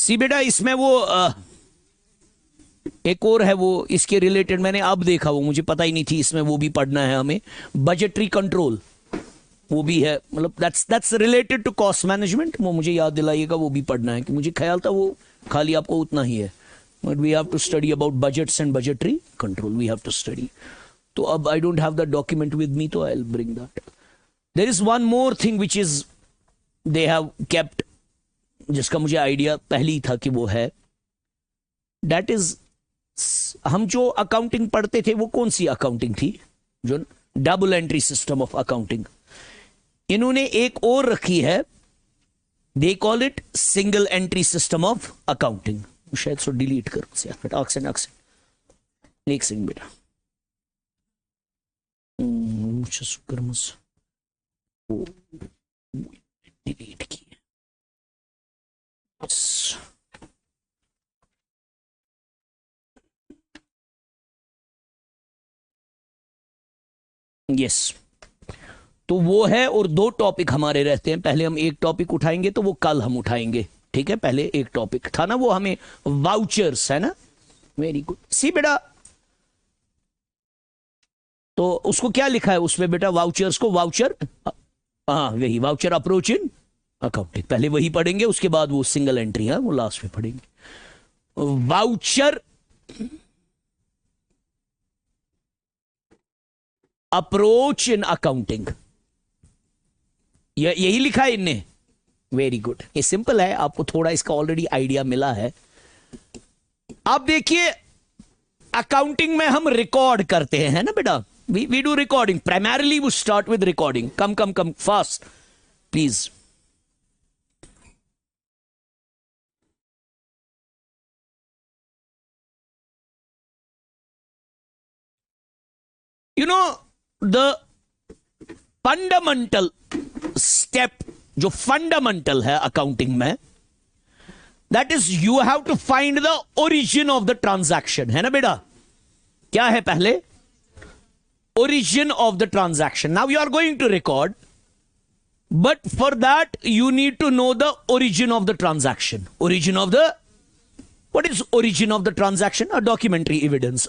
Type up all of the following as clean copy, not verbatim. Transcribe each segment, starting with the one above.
सी बेटा इसमें वो एक और है, वो इसके रिलेटेड मैंने अब देखा, वो मुझे पता ही नहीं थी, इसमें वो भी पढ़ना है हमें, बजटरी कंट्रोल वो भी है, मतलब that's related to cost management, वो मुझे याद दिलाइएगा, वो भी पढ़ना है, कि मुझे ख्याल था वो खाली आपको उतना ही है, but we have to study about budgets and budgetary control, we have to study. तो अब I don't have that document with me, तो I will bring that. There is one more thing which is they have kept, जिसका मुझे idea पहले ही था कि वो है, दैट इज, हम जो अकाउंटिंग पढ़ते थे वो कौन सी अकाउंटिंग थी, जो double entry system of accounting, इन्होंने एक और रखी है, they call it single entry system of accounting. शायद सो डिलीट करो अक्सन एक सेकंड बेटा, डिलीट की यस। तो वो है, और दो टॉपिक हमारे रहते हैं, पहले हम एक टॉपिक उठाएंगे, तो वो कल हम उठाएंगे, ठीक है। पहले एक टॉपिक था ना वो हमें वाउचर्स, है ना, वेरी गुड। सी बेटा, तो उसको क्या लिखा है उसमें बेटा, वाउचर्स को, वाउचर, हाँ वही वाउचर अप्रोच इन अकाउंटिंग, पहले वही पढ़ेंगे, उसके बाद वो सिंगल एंट्री है वो लास्ट में पढ़ेंगे। वाउचर अप्रोच इन अकाउंटिंग, यही लिखा है इनने, वेरी गुड। ये सिंपल है, आपको थोड़ा इसका ऑलरेडी आइडिया मिला है। अब देखिए, अकाउंटिंग में हम रिकॉर्ड करते हैं, है ना बेटा, we do recording, primarily we start with recording. Come fast please. You know the fundamental step, जो फंडामेंटल है अकाउंटिंग में, that is you have to find the origin of the transaction, है ना बेटा। क्या है पहले, origin of the transaction. Now you are going to record, but for that you need to know the origin of the transaction. Origin of the, what is origin of the transaction? A documentary evidence,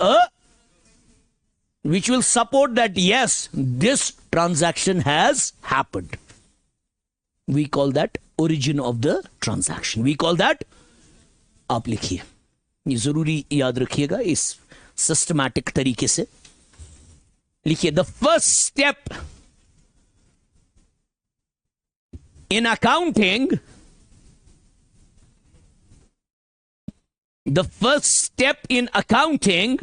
which will support that yes, this transaction has happened. We call that origin of the transaction. We call that, आप लिखिए, ये जरूरी याद रखिएगा, इस systematic तरीके से लिखिए। The first step in accounting, the first step in accounting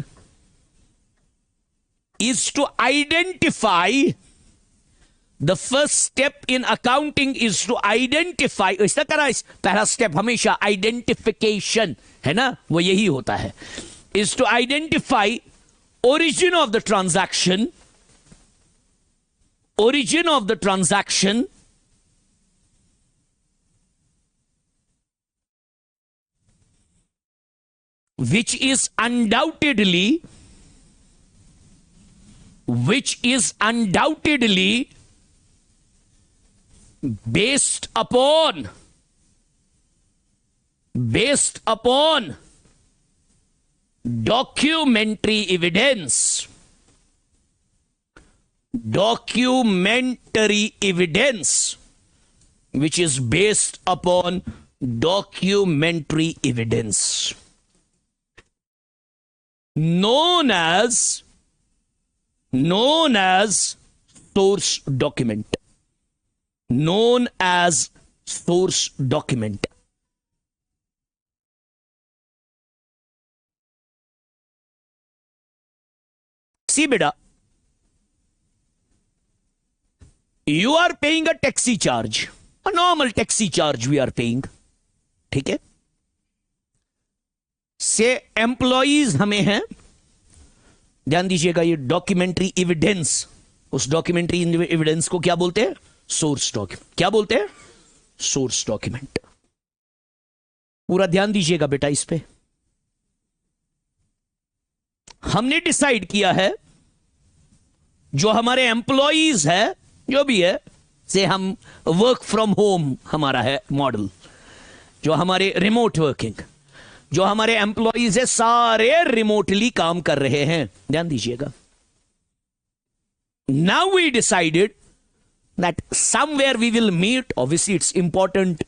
is to identify, the first step in accounting is to identify, इसका करा, इस पहला स्टेप हमेशा आइडेंटिफिकेशन है ना, वो यही होता है, is to identify origin of the transaction, origin of the transaction, which is undoubtedly based upon documentary evidence, which is based upon documentary evidence, known as source document, known as source document. See beta, you are paying a taxi charge, a normal taxi charge we are paying, ठीक है। से employees हमें हैं, ध्यान दीजिएगा, ये documentary evidence, उस documentary evidence को क्या बोलते हैं? Source document. क्या बोलते हैं? Source document. पूरा ध्यान दीजिएगा बेटा इस पे। हमने डिसाइड किया है जो हमारे एम्प्लॉइज है, जो भी है, से हम वर्क फ्रॉम होम हमारा है मॉडल, जो हमारे रिमोट वर्किंग, जो हमारे एम्प्लॉइज है सारे रिमोटली काम कर रहे हैं, ध्यान दीजिएगा. Now we decided that somewhere we will meet. Obviously it's important.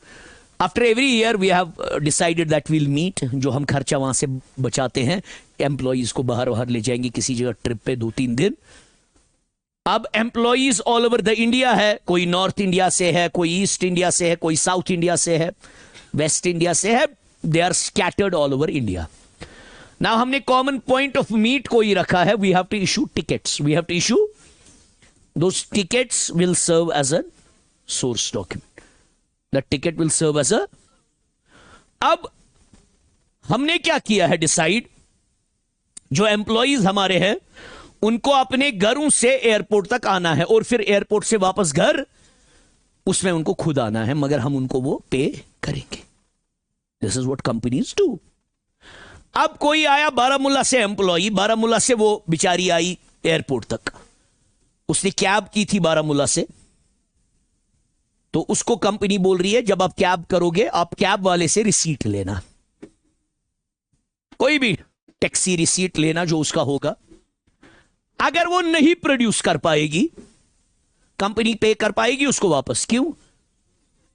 After every year we have decided that will meet. जो हम खर्चा वहां से बचाते हैं, एम्प्लॉइज को बाहर बाहर ले जाएंगे किसी जगह ट्रिप पे 2-3 दिन. अब employees all over the India है. कोई नॉर्थ इंडिया से है, कोई ईस्ट इंडिया से है, कोई साउथ इंडिया से है, वेस्ट इंडिया से है. They are scattered all over India. Now हमने कॉमन पॉइंट ऑफ मीट को ही रखा है. We have to issue tickets. We have to issue those tickets. Will serve as a source document. The ticket will serve as a. अब हमने क्या किया है डिसाइड, जो एम्प्लॉइज हमारे हैं उनको अपने घरों से एयरपोर्ट तक आना है और फिर एयरपोर्ट से वापस घर, उसमें उनको खुद आना है, मगर हम उनको वो पे करेंगे. This is what companies do. अब कोई आया बारामूला से, एम्प्लॉई बारामूला से, वो बेचारी आई एयरपोर्ट तक. उसने कैब की थी बारामूला से, तो उसको कंपनी बोल रही है जब आप कैब करोगे आप कैब वाले से रिसीट लेना, कोई भी टैक्सी रिसीट लेना जो उसका होगा. अगर वो नहीं प्रोड्यूस कर पाएगी, कंपनी पे कर पाएगी उसको वापस. क्यों?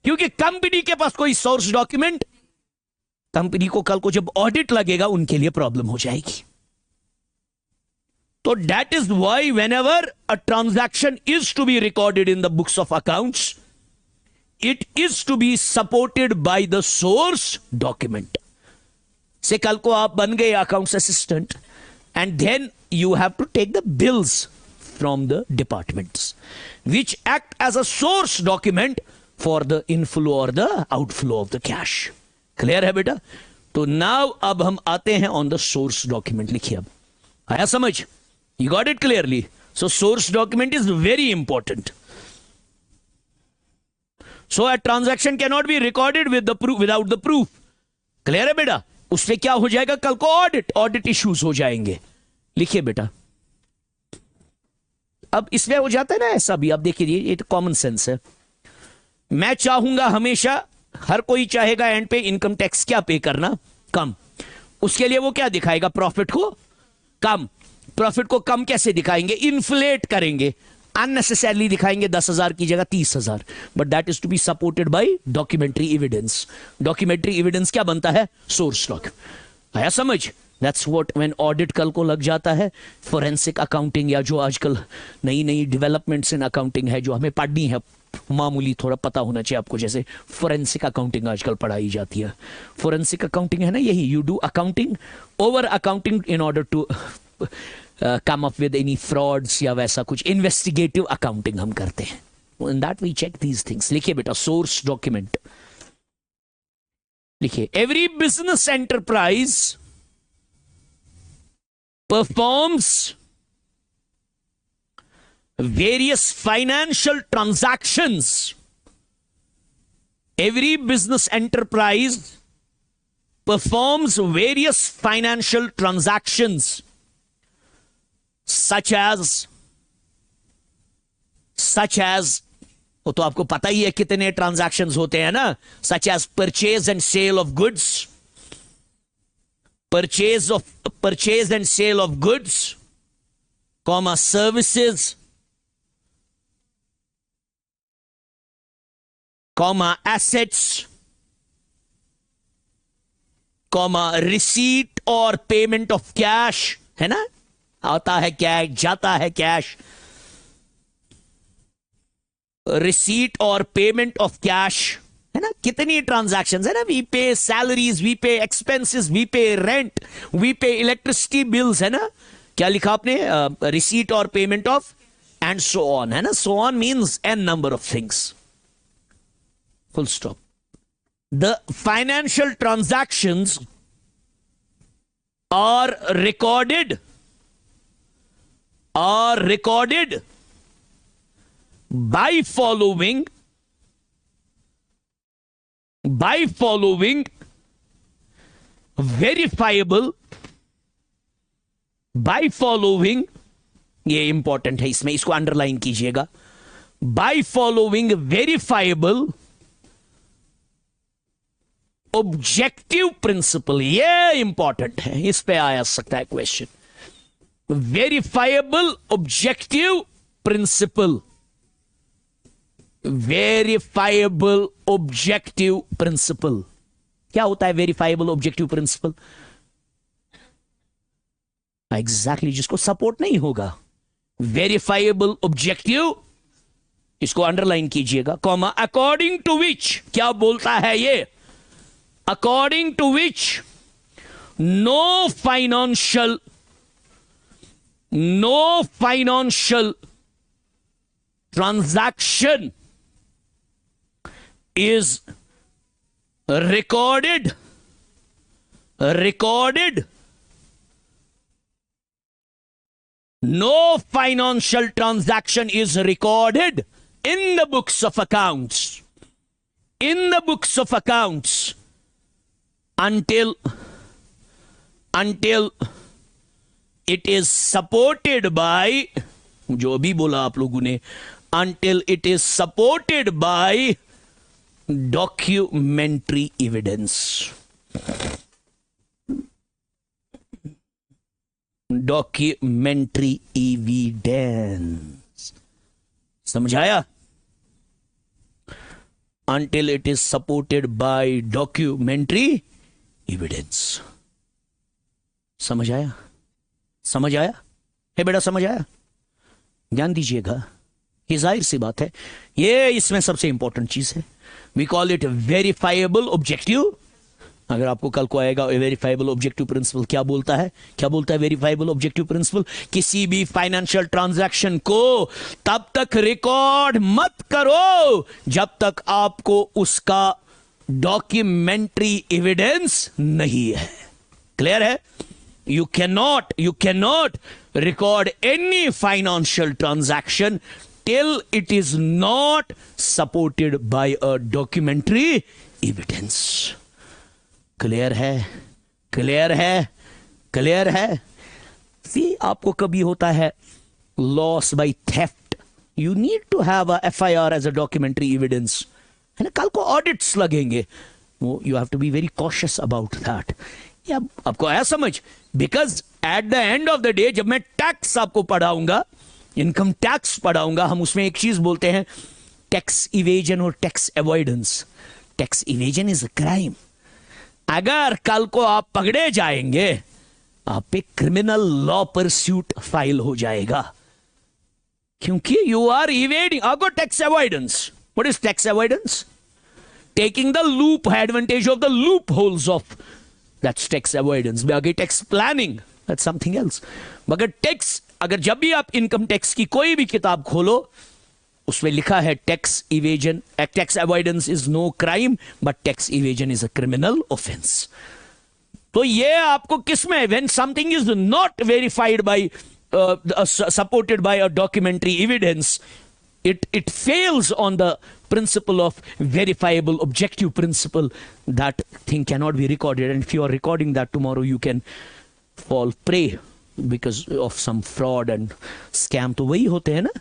क्योंकि कंपनी के पास कोई सोर्स डॉक्यूमेंट, कंपनी को कल को जब ऑडिट लगेगा उनके लिए प्रॉब्लम हो जाएगी. तो that is why whenever a transaction is to be recorded in the books of accounts, it is to be supported by the source document. से कल को आप बन गए accounts assistant, and then you have to take the bills from the departments which act as a source document for the inflow or the outflow of the cash. Clear है बेटा? तो now अब हम आते हैं on the source document. लिखिए, अब आया समझ? You got it clearly? So source document is very important. So a transaction cannot be recorded with the proof without the proof. Clear है बेटा? उससे क्या हो जाएगा, कल को ऑडिट इश्यूज हो जाएंगे. लिखिए बेटा. अब इसमें हो जाता है ना ऐसा भी, आप देखिए ये तो कॉमन सेंस है. मैं चाहूंगा हमेशा, हर कोई चाहेगा एंड पे इनकम टैक्स क्या पे करना, कम. उसके लिए वो क्या दिखाएगा, प्रॉफिट को कम. प्रॉफिट को कम कैसे दिखाएंगे, इन्फ्लेट करेंगे, अननेसेसरली दिखाएंगे 10,000 की जगह 30,000. But that is to be supported by documentary evidence. Documentary evidence क्या बनता है, सोर्स डॉक्यूमेंट. आया समझ? दैट्स व्हाट व्हेन ऑडिट कल को लग जाता है, फोरेंसिक अकाउंटिंग या जो आजकल नई नई डेवलपमेंट्स इन अकाउंटिंग है जो हमें पढ़नी है, मामूली थोड़ा पता होना चाहिए आपको. जैसे फोरेंसिक अकाउंटिंग आजकल पढ़ाई जाती है. फोरेंसिक अकाउंटिंग है ना, यही you do accounting, over accounting in order to come up with any frauds या वैसा कुछ इन्वेस्टिगेटिव अकाउंटिंग हम करते हैं. In that we check these things. लिखिए बेटा, सोर्स डॉक्यूमेंट लिखिए. Every business enterprise performs various financial transactions. Every business enterprise performs various financial transactions such as वो तो आपको पता ही है कितने ट्रांजैक्शंस होते हैं ना. Such as purchase and sale of goods, purchase and sale of goods, comma services, comma assets, comma receipt और पेमेंट ऑफ कैश. है ना, आता है कैश, जाता है कैश. रिसीट और पेमेंट ऑफ कैश, है ना. कितनी ट्रांजैक्शंस है ना. We pay salaries, we pay expenses, we pay rent, we pay electricity bills, है ना. क्या लिखा आपने, रिसीट और payment of and so on, है ना. So on means an number of things, full stop. The financial transactions are recorded by following verifiable, ये important है, इसमें इसको अंडरलाइन कीजिएगा. by following verifiable objective principle, ये इंपॉर्टेंट है, इस पे आ सकता है question. Verifiable objective principle, verifiable objective principle. क्या होता है वेरीफाइबल ऑब्जेक्टिव प्रिंसिपल? एग्जैक्टली, जिसको सपोर्ट नहीं होगा। वेरीफाइबल ऑब्जेक्टिव, इसको अंडरलाइन कीजिएगा, कॉमा, अकॉर्डिंग टू विच, क्या बोलता है ये? According to which no financial transaction is recorded no financial transaction is recorded in the books of accounts until it is supported by, जो अभी बोला आप लोगों ने, until it is supported by documentary evidence. Documentary evidence, समझाया? Until it is supported by documentary evidence. समझ आया? समझ आया है बेटा? समझ आया? ध्यान दीजिएगा, ये जाहिर सी बात है, ये इसमें सबसे इंपॉर्टेंट चीज है। We call it verifiable objective. अगर आपको कल को आएगा वेरीफाइबल ऑब्जेक्टिव प्रिंसिपल क्या बोलता है, क्या बोलता है वेरीफाइबल ऑब्जेक्टिव प्रिंसिपल? किसी भी फाइनेंशियल ट्रांजैक्शन को तब तक रिकॉर्ड मत करो जब तक आपको उसका डॉक्यूमेंट्री एविडेंस नहीं है। क्लियर है? You cannot record any financial transaction till it is not supported by a documentary evidence. Clear है? Clear है? Clear है? See, आपको कभी होता है loss by theft, you need to have a FIR as a documentary evidence, है ना? कल को audits लगेंगे, you have to be very cautious about that. या आपको आया समझ? Because at the end of the day जब मैं टैक्स आपको पढ़ाऊंगा, इनकम टैक्स पढ़ाऊंगा, हम उसमें एक चीज बोलते हैं टैक्स इवेजन और tax avoidance. Tax evasion is a crime. अगर कल को आप पकड़े जाएंगे, आप पे क्रिमिनल लॉ परस्यूट फाइल हो जाएगा, क्योंकि यू आर इवेडिंग। आपको tax avoidance, what is tax avoidance? Taking the loop advantage of the loop holes of, that's tax avoidance। बाकी tax planning, that's something else। मगर टैक्स, अगर जब भी आप इनकम टैक्स की कोई भी किताब खोलो, उसमें लिखा है tax evasion, tax avoidance is no crime but tax evasion is a criminal offence. तो ये आपको किसमें, when something is not verified by supported by a documentary evidence, it fails on the principle of verifiable objective principle, that thing cannot be recorded, and if you are recording that, tomorrow you can fall prey because of some fraud and scam। तो वही होते हैं ना,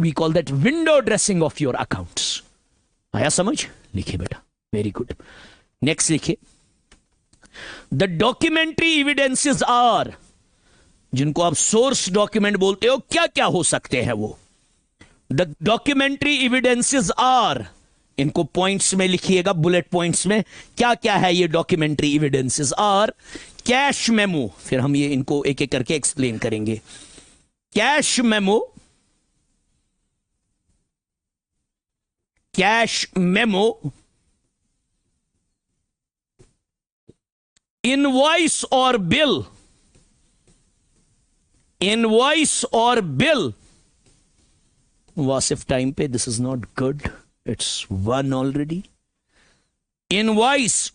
we call that window dressing of your accounts। आया समझ? लिखिए बेटा, very good. Next लिखिए, the documentary evidences are, जिनको आप सोर्स डॉक्यूमेंट बोलते हो, क्या क्या हो सकते हैं वो? The documentary evidences are, इनको पॉइंट्स में लिखिएगा, बुलेट पॉइंट्स में, क्या क्या है ये documentary evidences? Are cash memo, फिर हम ये इनको एक एक करके एक्सप्लेन करेंगे। Cash memo, cash memo, invoice और बिल, इनवॉइस और बिल। वासिफ टाइम पे, this is not good, it's one already. Invoice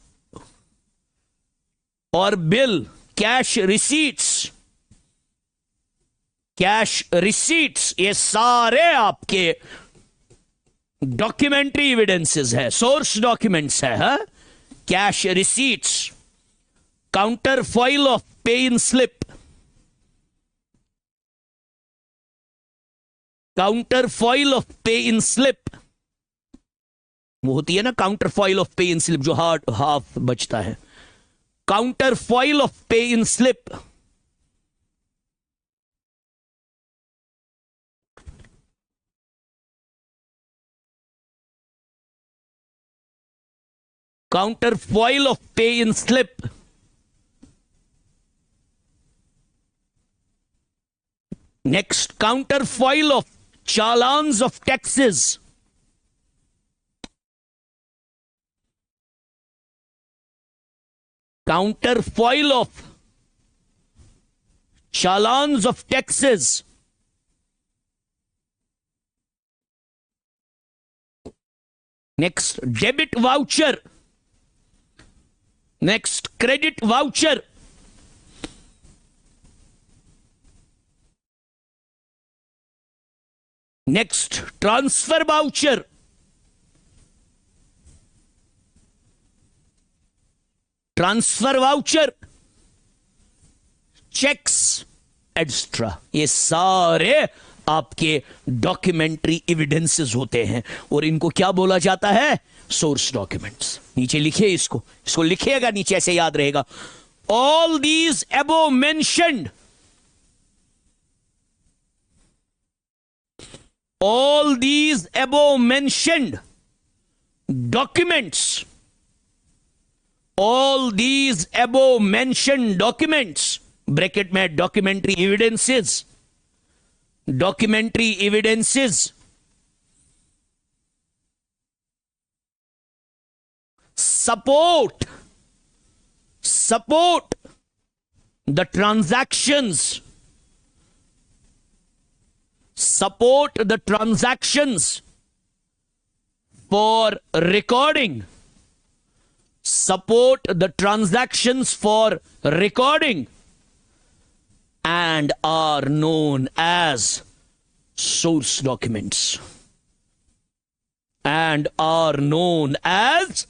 और bill, cash receipts, cash receipts, ये सारे आपके डॉक्यूमेंट्री एविडेंसेस है, सोर्स डॉक्यूमेंट्स है। Cash receipts, counterfoil of पे इन slip, counterfoil of pay in slip, वो होती है ना काउंटर फॉइल ऑफ पे इन स्लिप, जो हाफ बचता है, काउंटर फॉइल ऑफ पे इन slip. Counterfoil of pay in slip. Next, counterfoil of challans of taxes. Counterfoil of challans of taxes. Next, debit voucher. Next, credit voucher. Next, transfer voucher. Transfer voucher. Checks, extra. ये सारे आपके documentary evidences होते हैं और इनको क्या बोला जाता है? Source documents. नीचे लिखिए इसको लिखिएगा नीचे, ऐसे याद रहेगा। All these above mentioned, all these above mentioned documents, all these above mentioned documents, bracket में documentary evidences, documentary evidences support the transactions, support the transactions for recording, support the transactions for recording, and are known as source documents, and are known as,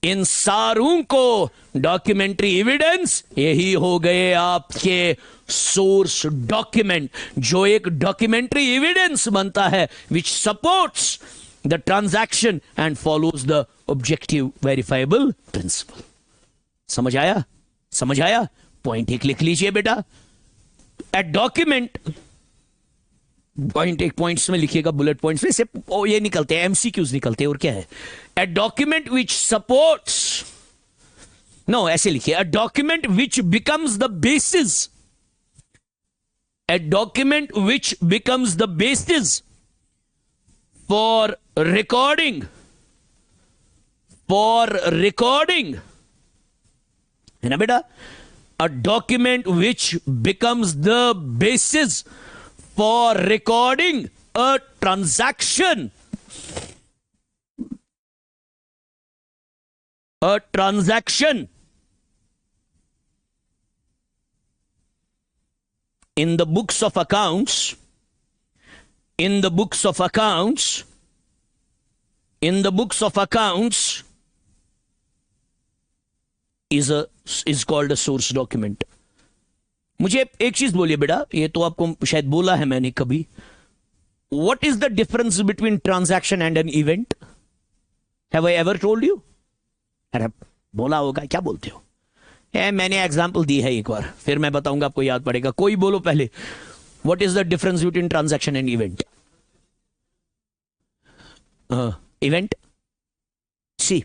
इन सारों को documentary evidence, यही हो गए आपके source document, जो एक documentary evidence बनता है which supports the transaction and follows the objective verifiable principle. समझ आया? समझ आया? पॉइंट एक लिख लीजिए बेटा। ए डॉक्यूमेंट, पॉइंट एक पॉइंट्स में लिखिएगा, बुलेट पॉइंट्स में से ये निकलते हैं, एमसीक्यूज निकलते हैं। और क्या है? A document which supports, no ऐसे लिखिए, a document which becomes the basis, a document which becomes the basis for recording, है ना बेटा? A document which becomes the basis for recording a transaction, in the books of accounts, in the books of accounts, in the books of accounts is called a source document. मुझे एक चीज बोलिए बेटा, ये तो आपको शायद बोला है मैंने कभी, what is the difference between transaction and an event? Have I ever told you? अरे बोला होगा, क्या बोलते हो? मैंने एग्जांपल दी है एक बार, फिर मैं बताऊंगा, आपको याद पड़ेगा। कोई बोलो पहले, what is the difference between transaction and event? Event, see,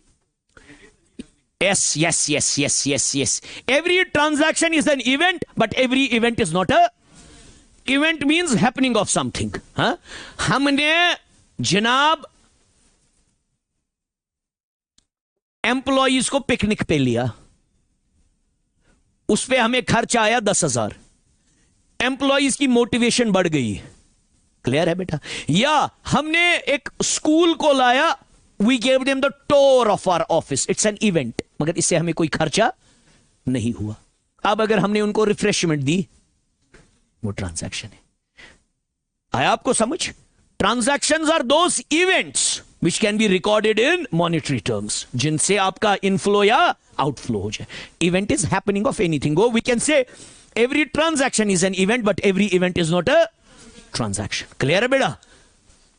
yes. Every transaction is an event, but every event is not a event. Means happening of something. हाँ, हमने जनाब एम्प्लॉइज को पिकनिक पे लिया, उस पे हमें खर्च आया 10,000, एम्प्लॉइज की मोटिवेशन बढ़ गई। क्लियर है बेटा? या हमने एक स्कूल को लाया, we gave them the tour of our office, it's an event, मगर इससे हमें कोई खर्चा नहीं हुआ। अब अगर हमने उनको रिफ्रेशमेंट दी, वो ट्रांजैक्शन है। आया आपको समझ? Transactions are those events which can be recorded in monetary terms, जिनसे आपका इनफ्लो या आउटफ्लो हो जाए। Event is happening of anything. We can say every transaction is an event, but every event is not a transaction. Clear है बेटा?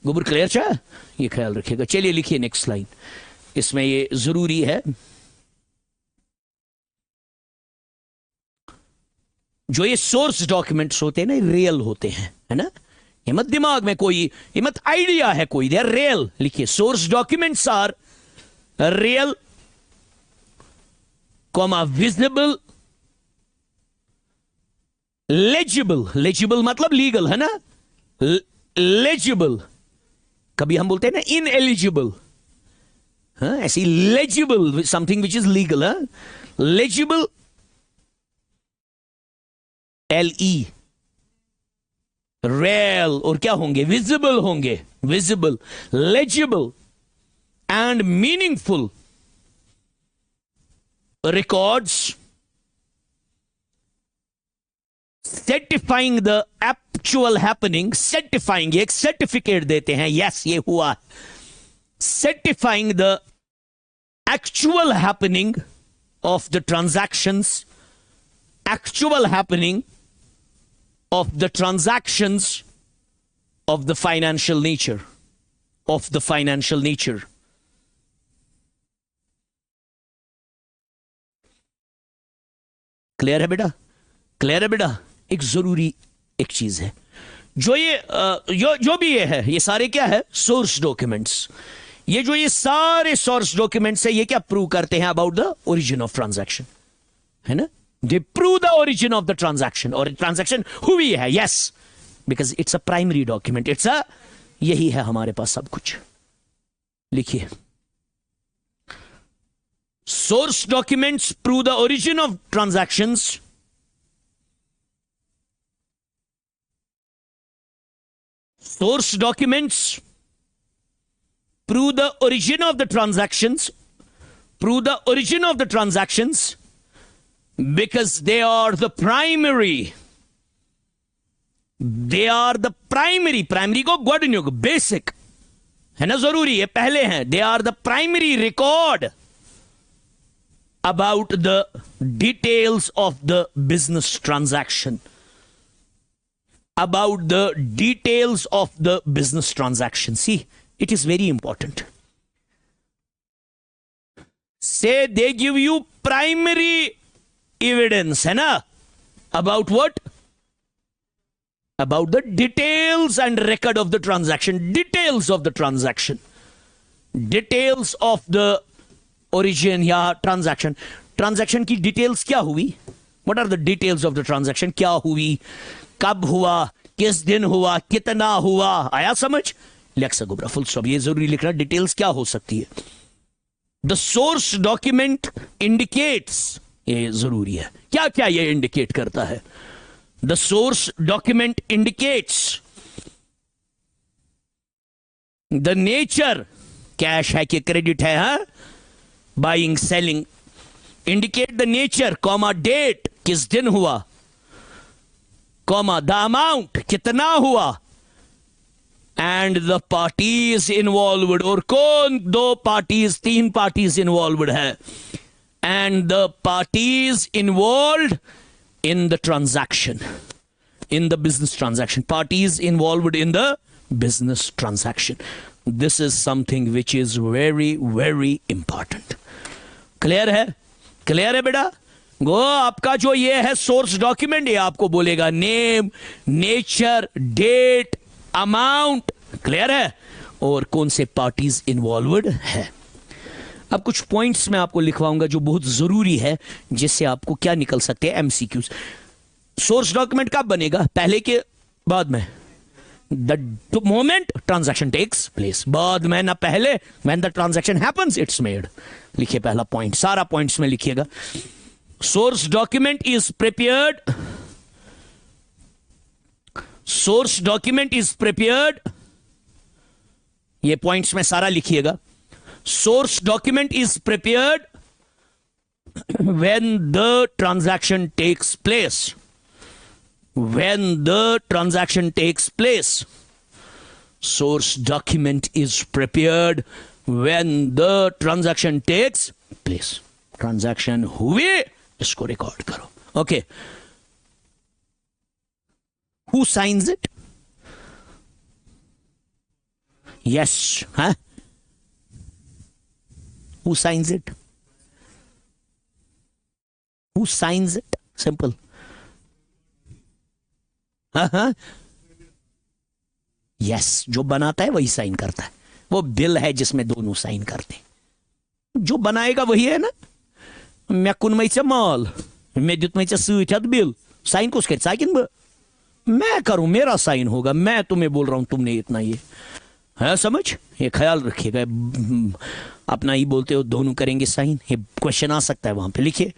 गोबर clear चाह, ये ख्याल रखिएगा। चलिए लिखिए नेक्स्ट लाइन, इसमें ये जरूरी है। जो ये सोर्स डॉक्यूमेंट्स होते हैं ना, रियल होते हैं, है ना, ये मत दिमाग में कोई, ये मत आइडिया है कोई, दे आर रियल। लिखिए source documents are real, comma visible, legible, legible मतलब लीगल, है ना, लेजिबल, कभी हम बोलते हैं ना इनएलिजिबल, हाँ, ऐसी legible, something which is legal, हाँ, लेजिबल, LE, रेल, और क्या होंगे, विजिबल होंगे, visible, legible and meaningful records certifying the actual happening, certifying, एक सर्टिफिकेट देते हैं, यस ये हुआ, certifying the actual happening of the transactions, actual happening of the transactions of the financial nature, of the financial nature. Clear है बेटा, clear है बेटा। एक जरूरी एक चीज है, जो ये जो भी ये है, ये सारे क्या है, सोर्स डॉक्यूमेंट्स। ये जो ये सारे सोर्स डॉक्यूमेंट्स है, ये क्या प्रूव करते हैं about the origin of transaction, है ना, they prove the origin of the transaction, और transaction हुई है, yes, because it's a primary document, it's a, यही है हमारे पास सब कुछ। लिखिए source documents prove the origin of transactions, source documents prove the origin of the transactions, prove the origin of the transactions because they are the primary, they are the primary, primary को गोडन्युग, basic है ना, जरूरी है, पहले हैं, they are the primary record about the details of the business transaction, about the details of the business transaction. See, it is very important. Say they give you primary evidence, है ना, about what, about the details and record of the transaction, details of the transaction, details of the origin या transaction, transaction की details क्या हुई, what are the details of the transaction, क्या हुई, कब हुआ, किस दिन हुआ, कितना हुआ, आया समझ, लिख सको ब्रा, फुल स्टॉप, ये जरूरी लिखना, डिटेल्स क्या हो सकती है। द सोर्स डॉक्यूमेंट इंडिकेट्स, ये जरूरी है, क्या क्या ये इंडिकेट करता है, the source document indicates the nature, cash है कि क्रेडिट है, हाँ, buying selling, indicate the nature, comma date, किस दिन हुआ, कॉमा द अमाउंट, कितना हुआ, एंड द पार्टीज इन्वॉल्वड, और कौन, दो पार्टीज, तीन पार्टीज इन्वॉल्वड है, and the parties involved in the transaction, in the business transaction, parties involved in the business transaction. This is something which is very very important. Clear है, clear है बेटा। गो आपका जो ये है सोर्स डॉक्यूमेंट, ये आपको बोलेगा name, nature, date, amount, clear है, और कौन से पार्टीज इन्वॉल्वड है। अब कुछ पॉइंट्स मैं आपको लिखवाऊंगा जो बहुत जरूरी है, जिससे आपको क्या निकल सकते हैं, एमसीक्यूज। सोर्स डॉक्यूमेंट कब बनेगा, पहले के बाद में, the moment transaction takes place, बाद में ना पहले, when the transaction happens it's made. लिखिए पहला पॉइंट, सारा पॉइंट्स में लिखिएगा, source document is prepared, source document is prepared, ये पॉइंट्स में सारा लिखिएगा, source document is prepared when the transaction takes place, when the transaction takes place, source document is prepared when the transaction takes place, transaction हुए, इसको record करो, okay, who signs it, Yes, huh? Who signs it? Who signs it? Simple. हाँ, yes, जो बनाता है वही sign करता है. वो बिल है जिसमें दोनों साइन करते हैं. जो बनाएगा वही है ना. मैं कुनमैचे माल, मैं दितमैचे सत बिल, साइन कुछ कर साकिन मैं करूं, मेरा साइन होगा, मैं तुम्हें बोल रहा हूं तुमने इतना ये है समझ. ये ख्याल रखिएगा, अपना ही बोलते हो दोनों करेंगे साइन. ये क्वेश्चन आ सकता है वहां पे. लिखिए,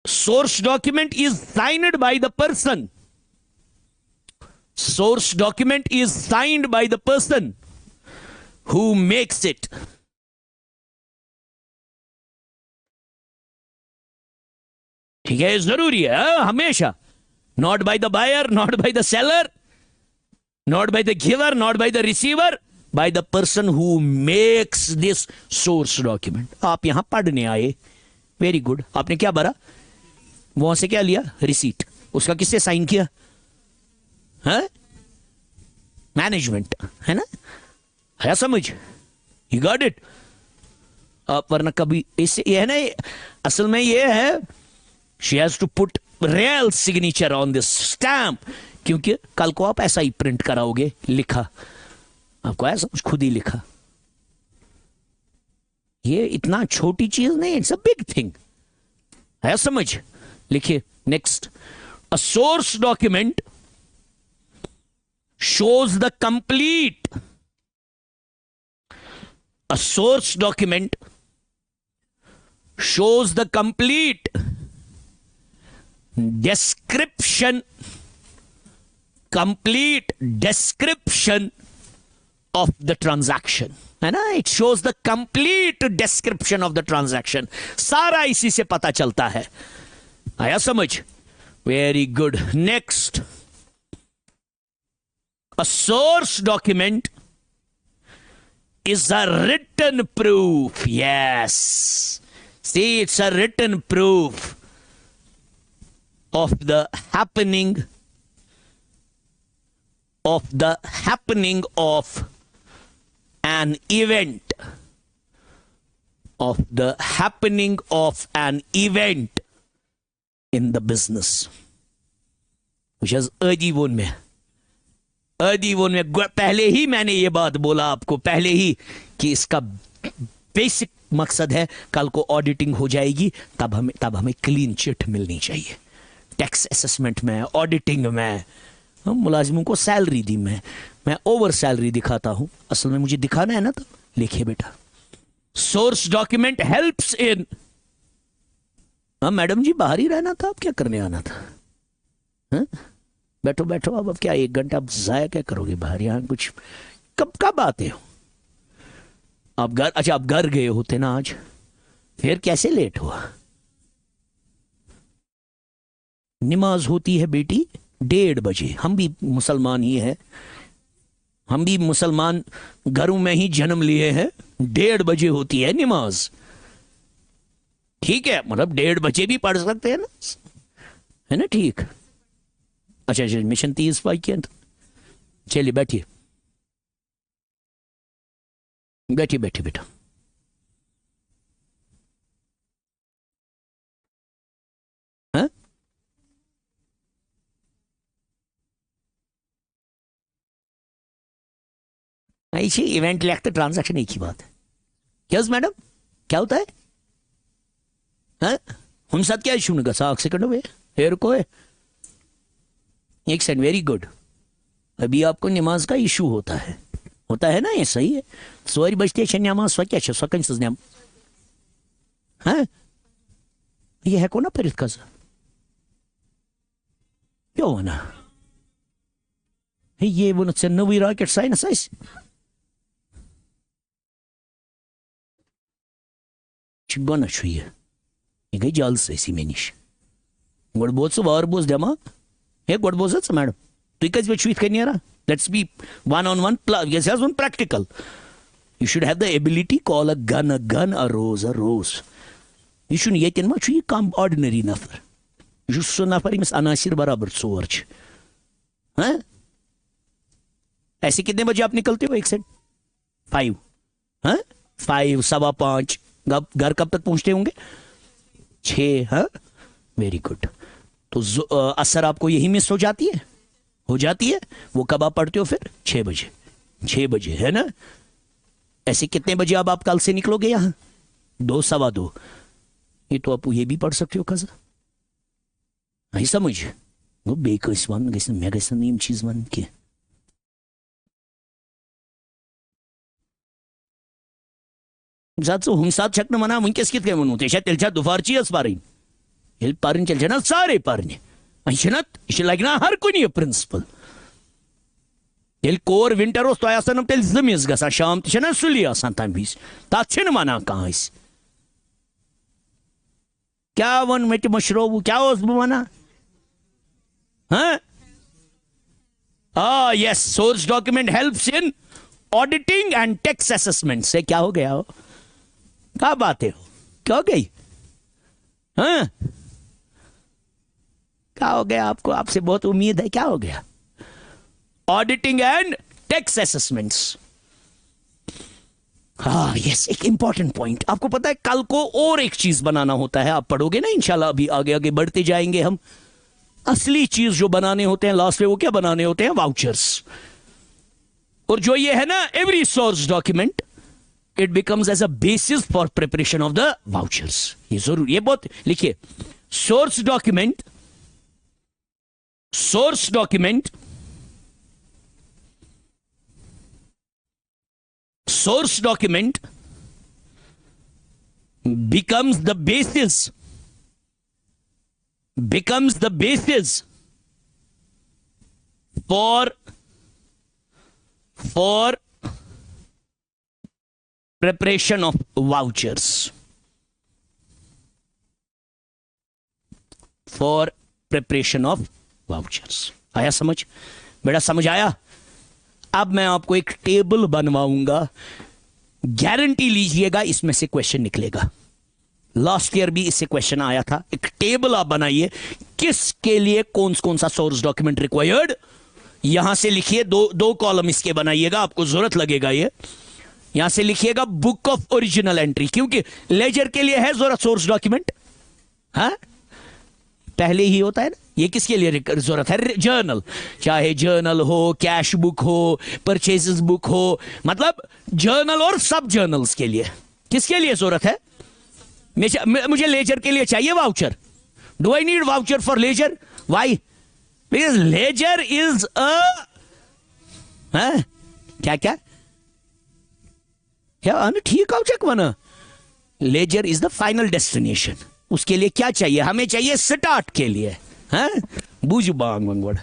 source document is signed by the person. Source document is signed by the person who makes it. ठीक है, जरूरी है हमेशा. Not by the buyer, not by the seller, not by the giver, not by the receiver, by the person who makes this source document. आप यहां पढ़ने आए, very good. आपने क्या भरा, वहां से क्या लिया, रिसीट. उसका किससे साइन किया, है मैनेजमेंट, है ना. है समझ, यू गॉट इट. आप वरना कभी इससे ये है ना, असल में ये है, she has to put real signature on this stamp, क्योंकि कल को आप ऐसा ही प्रिंट कराओगे, लिखा आपको ऐसा कुछ खुद ही लिखा. ये इतना छोटी चीज नहीं, इट्स अ बिग थिंग. है समझ. लिखिए next, a source document shows the complete, a source document shows the complete description of the transaction, है ना. it shows the complete description of the transaction. सारा इसी से पता चलता है. आया समझ, very good. Next, a source document is a written proof. Yes, see, it's a written proof of the happening of an event, of the happening of an event in the business, which is अजीवन में. अदीवन में पहले ही मैंने ये बात बोला आपको, पहले ही, कि इसका बेसिक मकसद है कल को ऑडिटिंग हो जाएगी, तब हमें क्लीन चिट मिलनी चाहिए. टैक्स असेसमेंट में, ऑडिटिंग में, हम मुलाजिमों को सैलरी दी, मैं ओवर सैलरी दिखाता हूं, असल में मुझे दिखाना है ना. तो लिखिए बेटा, सोर्स डॉक्यूमेंट हेल्प्स इन. हाँ मैडम जी, बाहर ही रहना था, आप क्या करने आना था. हा? बैठो बैठो, अब क्या 1 घंटा आप जाया क्या करोगे बाहर, यहां कुछ कब आते हो आप घर. अच्छा, आप घर गए होते ना आज, फिर कैसे लेट हुआ. नमाज होती है बेटी 1:30 बजे. हम भी मुसलमान ही हैं, हम भी मुसलमान घरों में ही जन्म लिए हैं. 1:30 बजे होती है नमाज. ठीक है, मतलब 1:30 बजे भी पढ़ सकते हैं ना, है ना. ठीक. अच्छा, मिशन 30 पाई. चलिए बैठिए, बैठिए बैठिए बेटा. हाँ, ऐसे इवेंट लिखते ट्रांजैक्शन एक ही बात है. क्या मैडम, क्या होता है. हाँ, हम साथ क्या इशू का 1 सेकंड हुए हेयर को है. एक सेकंड, वेरी गुड. अभी आपको नमाज का इशू होता है ना, ये सही है. सोरी बजते नमाज सो क्या सो नम. हाँ, ये है को ना परित कज क्यों वना ये वो नवी रॉकेट साइंस गना ये गई जल सी मे नश गो बोज वार बोज दमा हे गो बोज मैडम तुम कज पे इत नेरा. Let's be one-on-one. Yes, has one practical. You should have the ability call a gun a rose a rose. You shouldn't yet in much. You come ordinary nafar. You should so nafar imis anasir barabar soarch. Huh? ऐसे कितने बजे आप निकलते हो? 1 से 5? हाँ, 5, 5:15। घर कब तक पहुंचते होंगे? 6। हाँ, वेरी गुड। तो असर आपको यही मिस हो जाती है, हो जाती है। वो कब आप पढ़ते हो फिर? 6 बजे। 6 बजे है ना? ऐसे कितने बजे अब आप कल से निकलोगे यहां? 2, 2:15। ये तो आप ये भी पढ़ सकते हो कजा। नहीं समझ? वो बेकस वन गैसे मैं गैसे नीम चीज वन के जातो हम साथ छकन मना वंकस कित के मनु तेशा तेलचा दुफारची अस पारिन हिल पारिन चल जना सारे पारिन अशनत इश लगना हर कुनी प्रिंसिपल तेल कोर विंटर ओस तो आसन तेल जमिस गसा शाम तछना सुली आसान तम बिस ता छिन मना कांस क्या वन मेट मशरूब क्या ओस बना? हाँ, yes, source document helps in auditing and tax assessment. से क्या हो गया हो? क्या बातें हो? क्या हो गई? हाँ, क्या हो गया आपको? आपसे बहुत उम्मीद है, क्या हो गया? Auditing and tax assessments. हाँ यस, एक इंपॉर्टेंट पॉइंट आपको पता है, कल को और एक चीज बनाना होता है, आप पढ़ोगे ना इंशाल्लाह, अभी आगे आगे बढ़ते जाएंगे हम। असली चीज जो बनाने होते हैं लास्ट में, वो क्या बनाने होते हैं? वाउचर्स। और जो ये है ना every source document, it becomes as a basis for preparation of the vouchers. ये जरूर, ये बहुत लिखिए। Source document, source document, source document becomes the basis for preparation of vouchers, for preparation of vouchers। आया समझ? बेटा समझ आया? अब मैं आपको एक टेबल बनवाऊंगा, गारंटी लीजिएगा इसमें से क्वेश्चन निकलेगा। लास्ट ईयर भी इससे क्वेश्चन आया था। एक टेबल आप बनाइए, किसके लिए कौन कौन सा सोर्स डॉक्यूमेंट रिक्वायर्ड, यहां से लिखिए। दो कॉलम इसके बनाइएगा, आपको जरूरत लगेगा ये। यहां से लिखिएगा बुक ऑफ ओरिजिनल एंट्री, क्योंकि लेजर के लिए है जरूरत सोर्स डॉक्यूमेंट। हाँ, पहले ही होता है ना। ये किसके लिए जरूरत है? जर्नल, चाहे जर्नल हो, कैश बुक हो, परचेजेस बुक हो, मतलब जर्नल और सब जर्नल्स के लिए। किसके लिए जरूरत है? मुझे लेजर के लिए चाहिए voucher. Do I need voucher for ledger? Why? Because ledger is क्या क्या क्या ठीक वाउचर बना। Ledger is the final destination. उसके लिए क्या चाहिए? हमें चाहिए स्टार्ट के लिए। हाँ, बुझ बांग मंगवड़।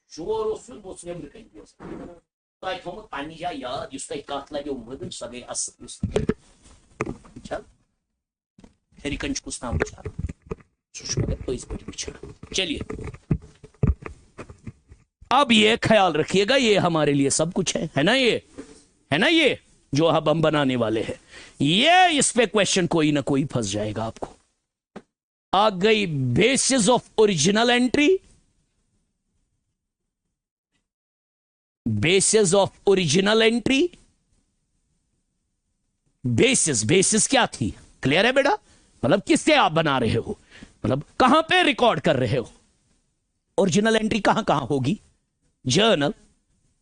Şuur olsun, olsun Amerikan diyorsun. Tay tomu panija ya, yüzde katla bir umudun sabi asıl yüzde. चल हेरिकंज को नाम बचा सुषमा को इस पर बिछड़ा चलिए अब ये ख्याल रखिएगा ये हमारे लिए सब कुछ है ना ये है ना ये जो अब हम बनाने वाले हैं ये इस पे क्वेश्चन कोई ना कोई फंस जाएगा आपको आ गई basis of original entry basis of original entry basis क्या थी क्लियर है बेटा मतलब किससे आप बना रहे हो मतलब कहां पे रिकॉर्ड कर रहे हो ओरिजिनल एंट्री कहां कहां होगी जर्नल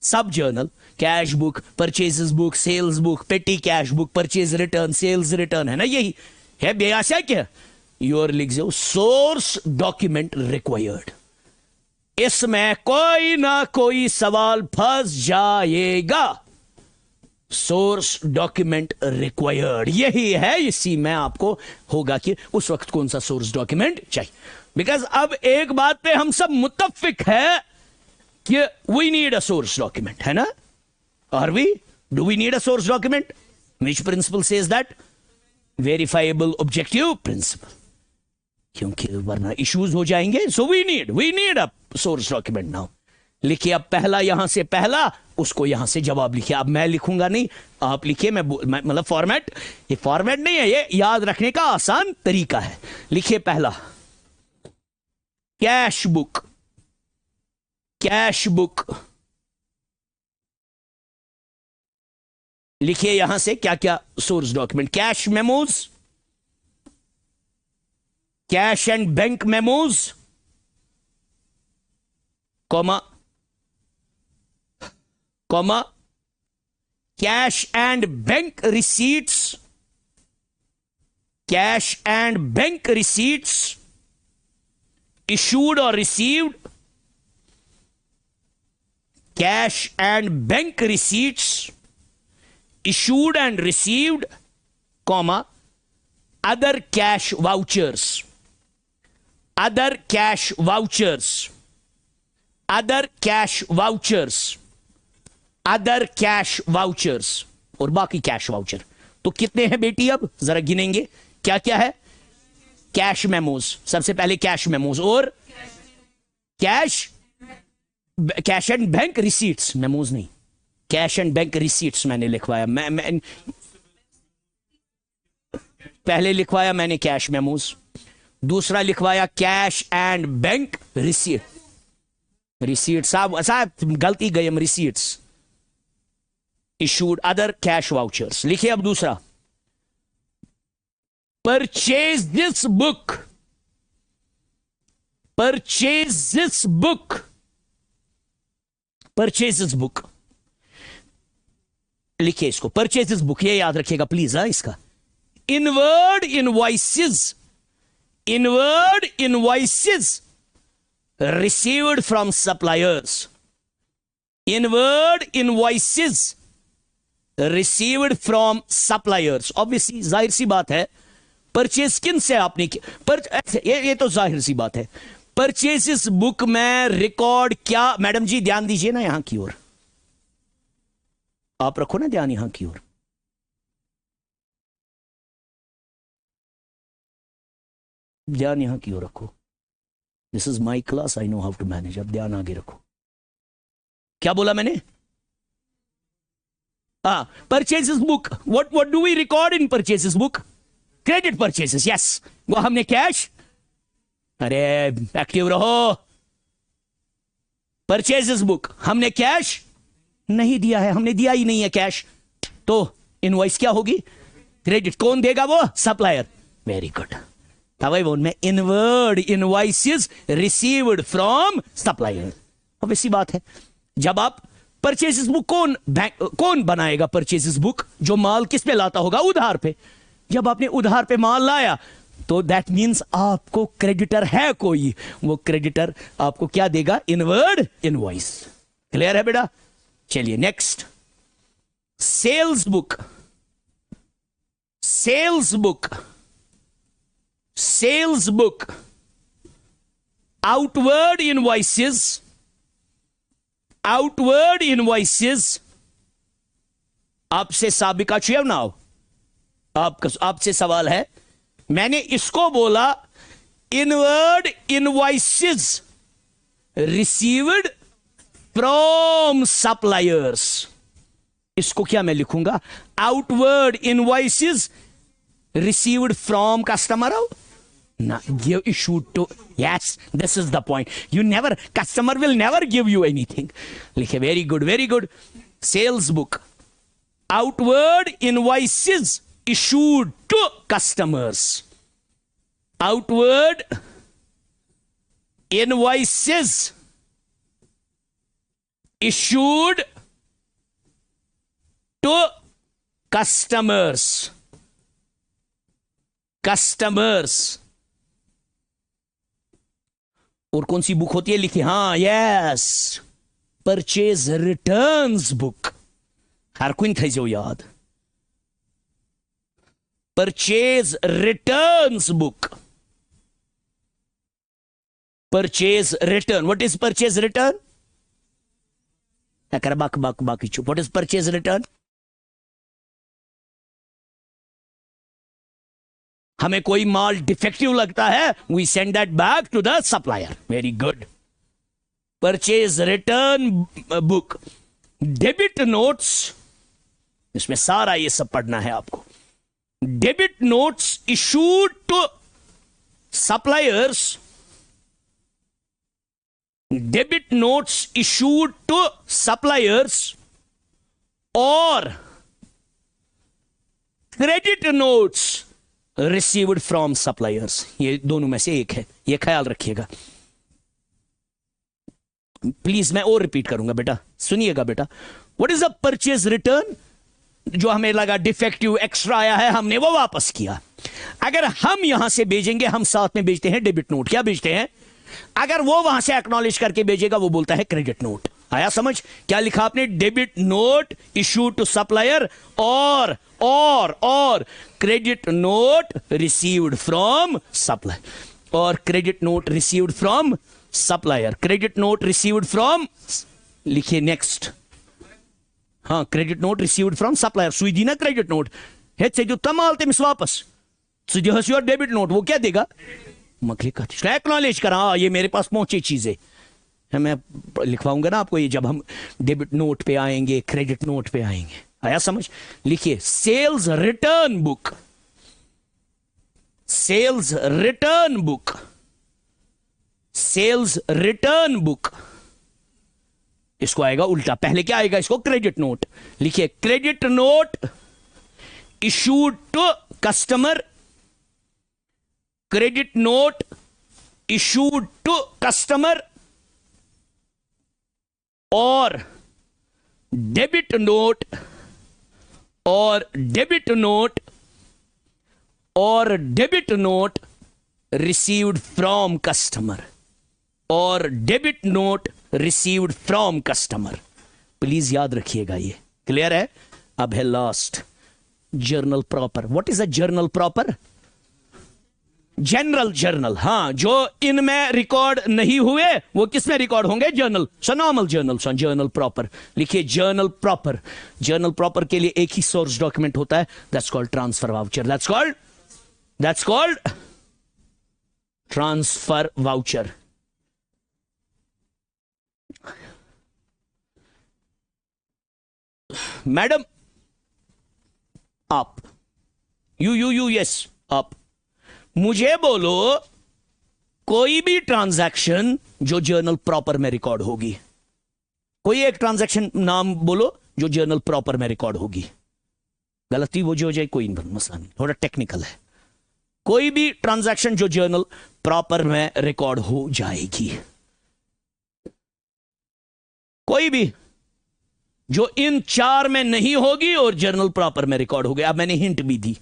सब journal cash book purchases book sales book petty cash book purchase return sales return है ना यही है बेआशा क्या योर लिख दो सोर्स डॉक्यूमेंट रिक्वायर्ड इसमें कोई ना कोई सवाल फंस जाएगा सोर्स डॉक्यूमेंट रिक्वायर्ड यही है इसी में आपको होगा कि उस वक्त कौन सा सोर्स डॉक्यूमेंट चाहिए बिकॉज अब एक बात पे हम सब मुत्तफिक है कि we need a source document है ना are we do we need a source document which principle says that verifiable objective principle क्योंकि वरना इश्यूज हो जाएंगे so we need a source document now लिखिए अब पहला यहां से पहला उसको यहां से जवाब लिखिए अब मैं लिखूंगा नहीं आप लिखिए मैं मतलब फॉर्मेट ये फॉर्मेट नहीं है ये याद रखने का आसान तरीका है लिखिए पहला कैश बुक लिखिए यहां से क्या क्या source document cash memos cash and bank memos comma cash and bank receipts issued or received cash and bank receipts issued and received comma other cash vouchers other cash vouchers other cash vouchers और बाकी cash voucher तो कितने हैं बेटी अब जरा गिनेंगे क्या क्या है कैश मेमोज सबसे पहले कैश मेमोज और cash and bank receipts memos नहीं कैश एंड बैंक रिसीट्स मैंने लिखवाया मैं पहले लिखवाया मैंने कैश मेमोज दूसरा लिखवाया कैश एंड बैंक रिसीट साहब गलती गई हम receipts issued other cash vouchers लिखिए अब दूसरा purchase this book purchases book, purchases book लिखिए इसको, परचेजेस बुक, ये याद रखिएगा प्लीज। इसका inward invoices, inward invoices received from suppliers, inward invoices received from suppliers. Obviously जाहिर सी बात है, परचेज किन से आपने ये तो जाहिर सी बात है। परचेजेस बुक में रिकॉर्ड क्या, मैडम जी ध्यान दीजिए ना यहां की ओर, आप रखो ना ध्यान यहां की ओर। ध्यान यहां की ओर रखो। This is my class, I know how to manage. अब ध्यान आगे रखो। क्या बोला मैंने? Purchases book, what do we record in purchases book? Credit purchases, yes. वो हमने कैश, अरे एक्टिव रहो। परचेजेस बुक हमने कैश नहीं दिया है, हमने दिया ही नहीं है कैश, तो इनवॉइस क्या होगी? क्रेडिट। कौन देगा? वो सप्लायर। Very good. तब बोल में inward invoices received from supplier. अब इसी बात है, जब आप परचेजेस बुक कौन बनाएगा? परचेजेस बुक जो माल किस पे लाता होगा? उधार पे। जब आपने उधार पे माल लाया तो दैट मींस आपको क्रेडिटर है कोई, वो क्रेडिटर आपको क्या देगा? Inward invoice. क्लियर है बेटा? चलिए next, sales book, sales book, sales book outward invoices, outward invoices आपसे साबिका चुनाव, आपसे सवाल है। मैंने इसको बोला inward invoices received from suppliers. इसको क्या मैं लिखूंगा? Outward invoices received from customer. Now, give issued to, yes, this is the point. You never, customer will never give you anything. लिखे, very good, very good. Sales book, outward invoices issued to customers. Outward invoices issued to customers. Customers. और कौन सी book होती है? लिखिए, हाँ, yes, purchase returns book. हर कोई थे जो याद, purchase returns book, purchase return. What is purchase return? बक बक बाकी चुप। What is purchase return? हमें कोई माल डिफेक्टिव लगता है, we send that back to the supplier. Very good. Purchase return book, debit notes, इसमें सारा ये सब पढ़ना है आपको। Debit notes issued to suppliers, debit notes issued to suppliers और credit notes received from suppliers. ये दोनों में से एक है, ये ख्याल रखिएगा प्लीज। मैं और रिपीट करूंगा बेटा, सुनिएगा बेटा। What is a purchase return? जो हमें लगा डिफेक्टिव एक्स्ट्रा आया है, हमने वो वापस किया। अगर हम यहां से भेजेंगे, हम साथ में भेजते हैं डेबिट नोट। क्या भेजते हैं? अगर वो वहां से एक्नॉलेज करके भेजेगा, वो बोलता है क्रेडिट नोट। आया समझ? क्या लिखा आपने? Debit note issue to supplier और credit note received from supplier, और credit note received from supplier, credit note received from, लिखिए नेक्स्ट। हाँ, credit note received from supplier. सुई ना क्रेडिट नोट है से जो तमालते मिस वापस योर डेबिट नोट, वो क्या देगा? मकली का एक्नॉलेज करा, ये मेरे पास पहुंची चीजें। मैं लिखवाऊंगा ना आपको ये, जब हम डेबिट नोट पे आएंगे, क्रेडिट नोट पे आएंगे। आया समझ? लिखिए, sales return book, sales return book, sales return book. इसको आएगा उल्टा, पहले क्या आएगा? इसको क्रेडिट नोट। लिखिए, credit note issued to customer, credit note issued to customer or debit note or debit note or debit note received from customer or debit note received from customer. Please याद रखिएगा, ये clear है. अब है last, journal proper. What is a journal proper? General journal. हां, जो इनमें record नहीं हुए वो किस में रिकॉर्ड होंगे? Journal. So normal journal. So journal proper. लिखिए जर्नल प्रॉपर. जर्नल प्रॉपर के लिए एक ही सोर्स डॉक्यूमेंट होता है, that's called transfer voucher. That's called transfer voucher. Madam आप, यू यस आप, मुझे बोलो कोई भी ट्रांजैक्शन जो जर्नल प्रॉपर में रिकॉर्ड होगी. कोई एक ट्रांजैक्शन नाम बोलो जो जर्नल प्रॉपर में रिकॉर्ड होगी. गलती वो जो हो जाए कोई मसला नहीं, थोड़ा टेक्निकल है. कोई भी ट्रांजैक्शन जो जर्नल प्रॉपर में रिकॉर्ड हो जाएगी, कोई भी जो इन चार में नहीं होगी और जर्नल प्रॉपर में रिकॉर्ड हो गया. अब मैंने हिंट भी दी.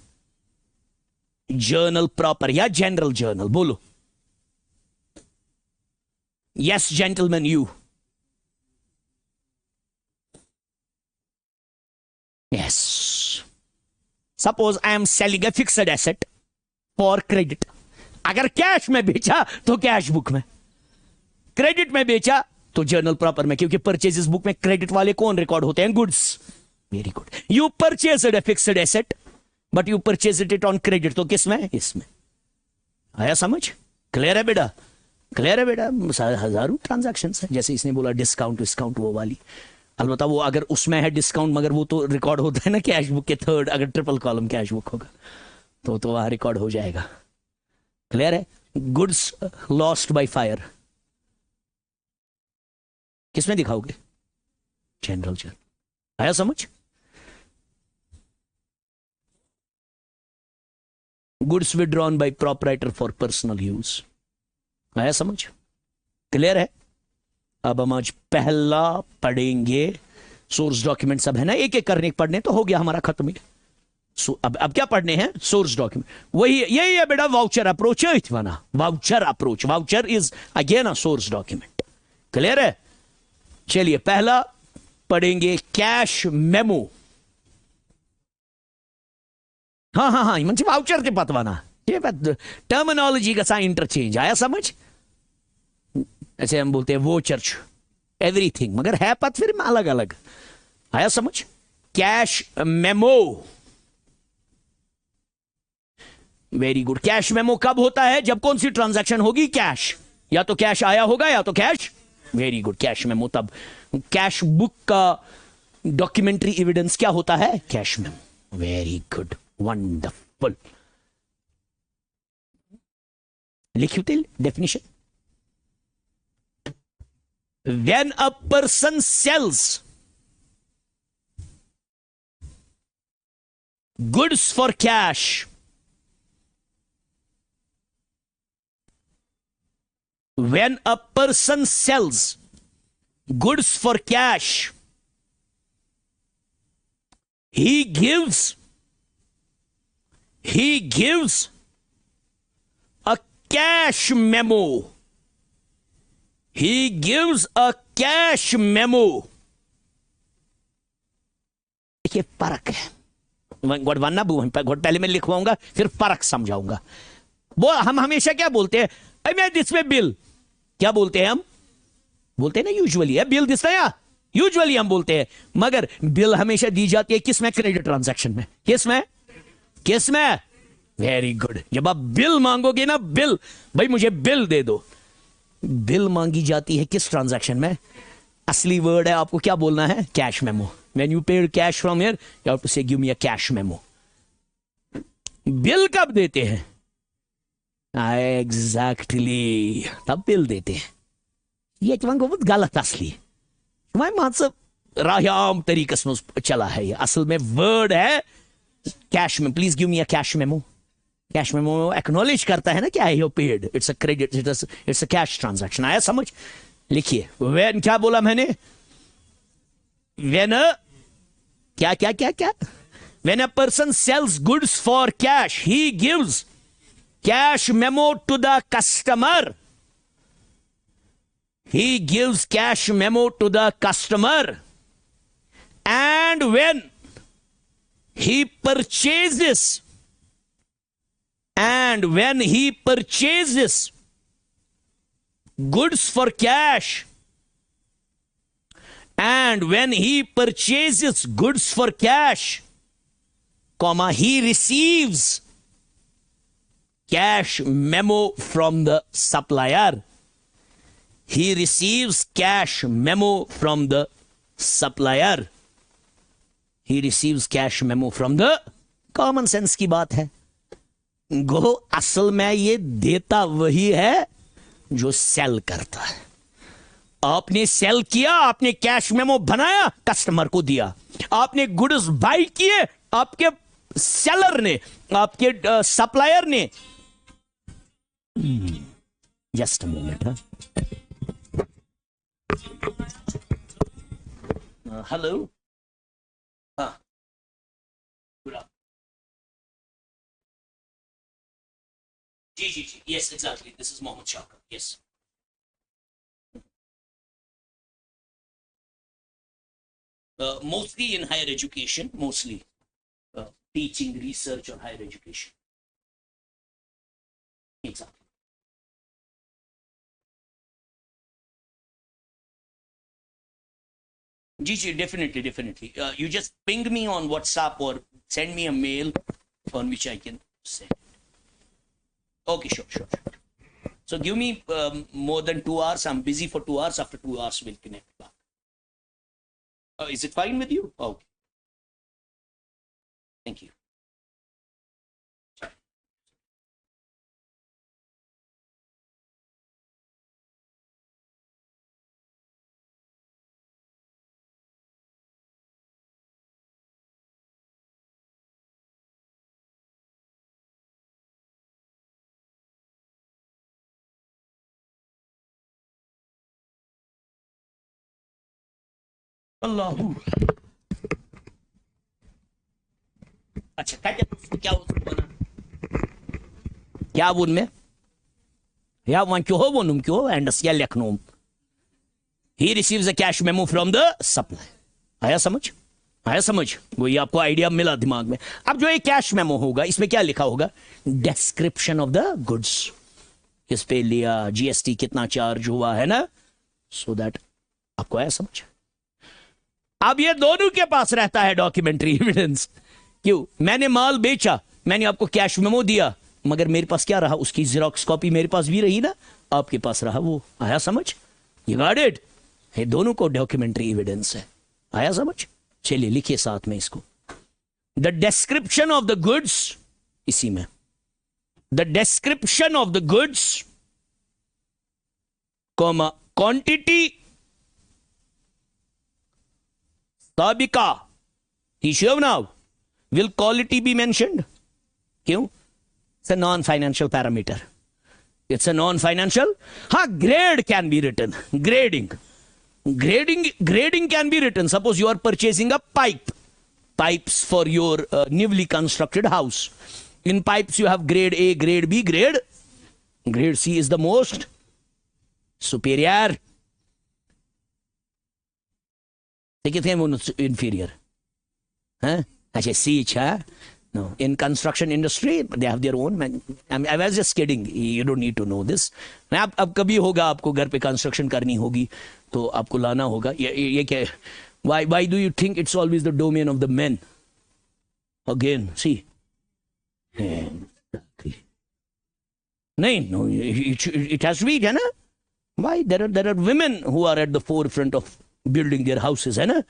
जर्नल प्रॉपर या जनरल जर्नल बोलो. Yes gentleman, you. Yes. Suppose I am selling a fixed asset for credit. अगर कैश में बेचा तो कैश बुक में, क्रेडिट में बेचा तो जर्नल प्रॉपर में, क्योंकि परचेजेस बुक में क्रेडिट वाले कौन रिकॉर्ड होते हैं? Goods. Very good. You purchased a fixed asset but you purchased it on credit, तो किस में? इसमें. आया समझ? क्लियर है बेटा? क्लियर है बेटा? हजारों ट्रांजैक्शंस है. जैसे इसने बोला डिस्काउंट विस्काउंट वो वाली, अलबत्ता वो अगर उसमें है डिस्काउंट, मगर वो तो रिकॉर्ड होता है ना कैश बुक के थर्ड. अगर ट्रिपल कॉलम कैश बुक होगा तो वहां रिकॉर्ड हो जाएगा. क्लियर है? गुड्स लॉस्ट बाय फायर किसमें दिखाओगे? General journal. आया समझ? Goods withdrawn by proprietor for personal use. आया समझ? क्लियर है? अब हम आज पहला पढ़ेंगे. सोर्स डॉक्यूमेंट सब है ना, एक एक करने पढ़ने तो हो गया हमारा खत्म ही. अब क्या पढ़ने हैं? Source document. वही यही है बेटा वाउचर अप्रोच है. इतना voucher approach. Voucher is again a source document. Clear है? चलिए पहला पढ़ेंगे कैश मेमो. हाँ म्हणजे वाउचर ते पतवाना. टर्मिनोलॉजी का सा इंटरचेंज. आया समझ? ऐसे हम बोलते हैं वोचर एवरीथिंग, मगर है पत फिर अलग अलग. आया समझ? Cash memo. Very good. Cash memo कब होता है? जब कौन सी ट्रांजैक्शन होगी? कैश. या तो कैश आया होगा या तो cash. Very good. Cash memo. तब कैश बुक का डॉक्यूमेंट्री एविडेंस क्या होता है? Cash memo. Very good. Wonderful. लिखिए the definition. When a person sells goods for cash, when a person sells goods for cash, he gives a cash memo. He gives a cash memo. ये फर्क है. वरना पहले मैं लिखवाऊंगा फिर फर्क समझाऊंगा. वो हम हमेशा क्या बोलते हैं? मैं इसमें बिल क्या बोलते हैं? हम बोलते हैं ना यूजुअली है बिल दिस या यूजुअली हम बोलते हैं, मगर बिल हमेशा दी जाती है किसमें? क्रेडिट ट्रांजैक्शन में. किसमें? Very good. जब आप बिल मांगोगे ना, बिल, भाई मुझे बिल दे दो, बिल मांगी जाती है किस ट्रांजैक्शन में? असली वर्ड है, आपको क्या बोलना है? Cash memo. When you paid cash from here you have to say give me a cash memo. Bill कब देते हैं? एग्जैक्टली तब बिल देते हैं. ये बहुत गलत असली रायाम तरीके से चला है. ये असल में वर्ड है कैश में. Please give me a cash memo. Cash memo acknowledge करता है ना कि I have paid, it's a credit, it's a cash transaction. आया समझ? लिखिए, व्हेन, क्या बोला मैंने? व्हेन क्या क्या क्या क्या when a person sells goods for cash he gives cash memo to the customer. He gives cash memo to the customer, and when he purchases goods for cash, comma, he receives cash memo from the supplier. He receives cash memo from the supplier. He receives cash memo from the, common sense की बात है। गो असल में ये देता वही है जो सेल करता है। आपने सेल किया, आपने कैश मेमो बनाया, कस्टमर को दिया। आपने गुड्स बाई किए, आपके सेलर ने, आपके सप्लायर ने। Just a moment. हेलो, हाँ, जी जी जी, yes exactly, this is Mohammad Shakar, yes. Mostly in higher education, mostly teaching, research on higher education. Exactly. जी, definitely. You just ping me on WhatsApp or send me a mail on which I can send. Okay, sure. So give me more than 2 hours. I'm busy for 2 hours. After 2 hours, we'll connect back. Is it fine with you? Okay. Thank you. अल्लाह। अच्छा, क्या क्या वुन में या one क्यों हो वोनुम क्यों एंडस या लिखनोम। He receives a cash memo from the supply. आया समझ? वो ये आपको आइडिया मिला दिमाग में। अब जो ये कैश मेमो होगा, इसमें क्या लिखा होगा? डिस्क्रिप्शन ऑफ द गुड्स, किस पे लिया, जीएसटी कितना चार्ज हुआ, है ना? सो दैट आपको आया समझ। अब ये दोनों के पास रहता है डॉक्यूमेंट्री एविडेंस। क्यों? मैंने माल बेचा, मैंने आपको कैश मेमो दिया, मगर मेरे पास क्या रहा? उसकी जेरोक्स कॉपी मेरे पास भी रही ना, आपके पास रहा वो। आया समझ? You got it? ये दोनों को डॉक्यूमेंट्री एविडेंस है। आया समझ? चलिए लिखिए साथ में इसको। The description of the goods, इसी में the description of the goods, comma, quantity साबिका, issue now, will quality be mentioned? क्यों? It's a non-financial parameter. It's a non-financial. हाँ, grade can be written. Grading can be written. Suppose you are purchasing a pipes for your newly constructed house. In pipes you have grade A, grade B, grade C is the most superior. Inferior. Huh? No. In construction industry, they have their own. I was just kidding. You don't need to know this. अब कभी होगा आपको घर पे construction करनी होगी तो आपको लाना होगा ये क्या? Why do you think it's always the domain of the men? Again, see. No, it has to be, है ना? Why? There are women who are at the forefront of building their houses, है ना?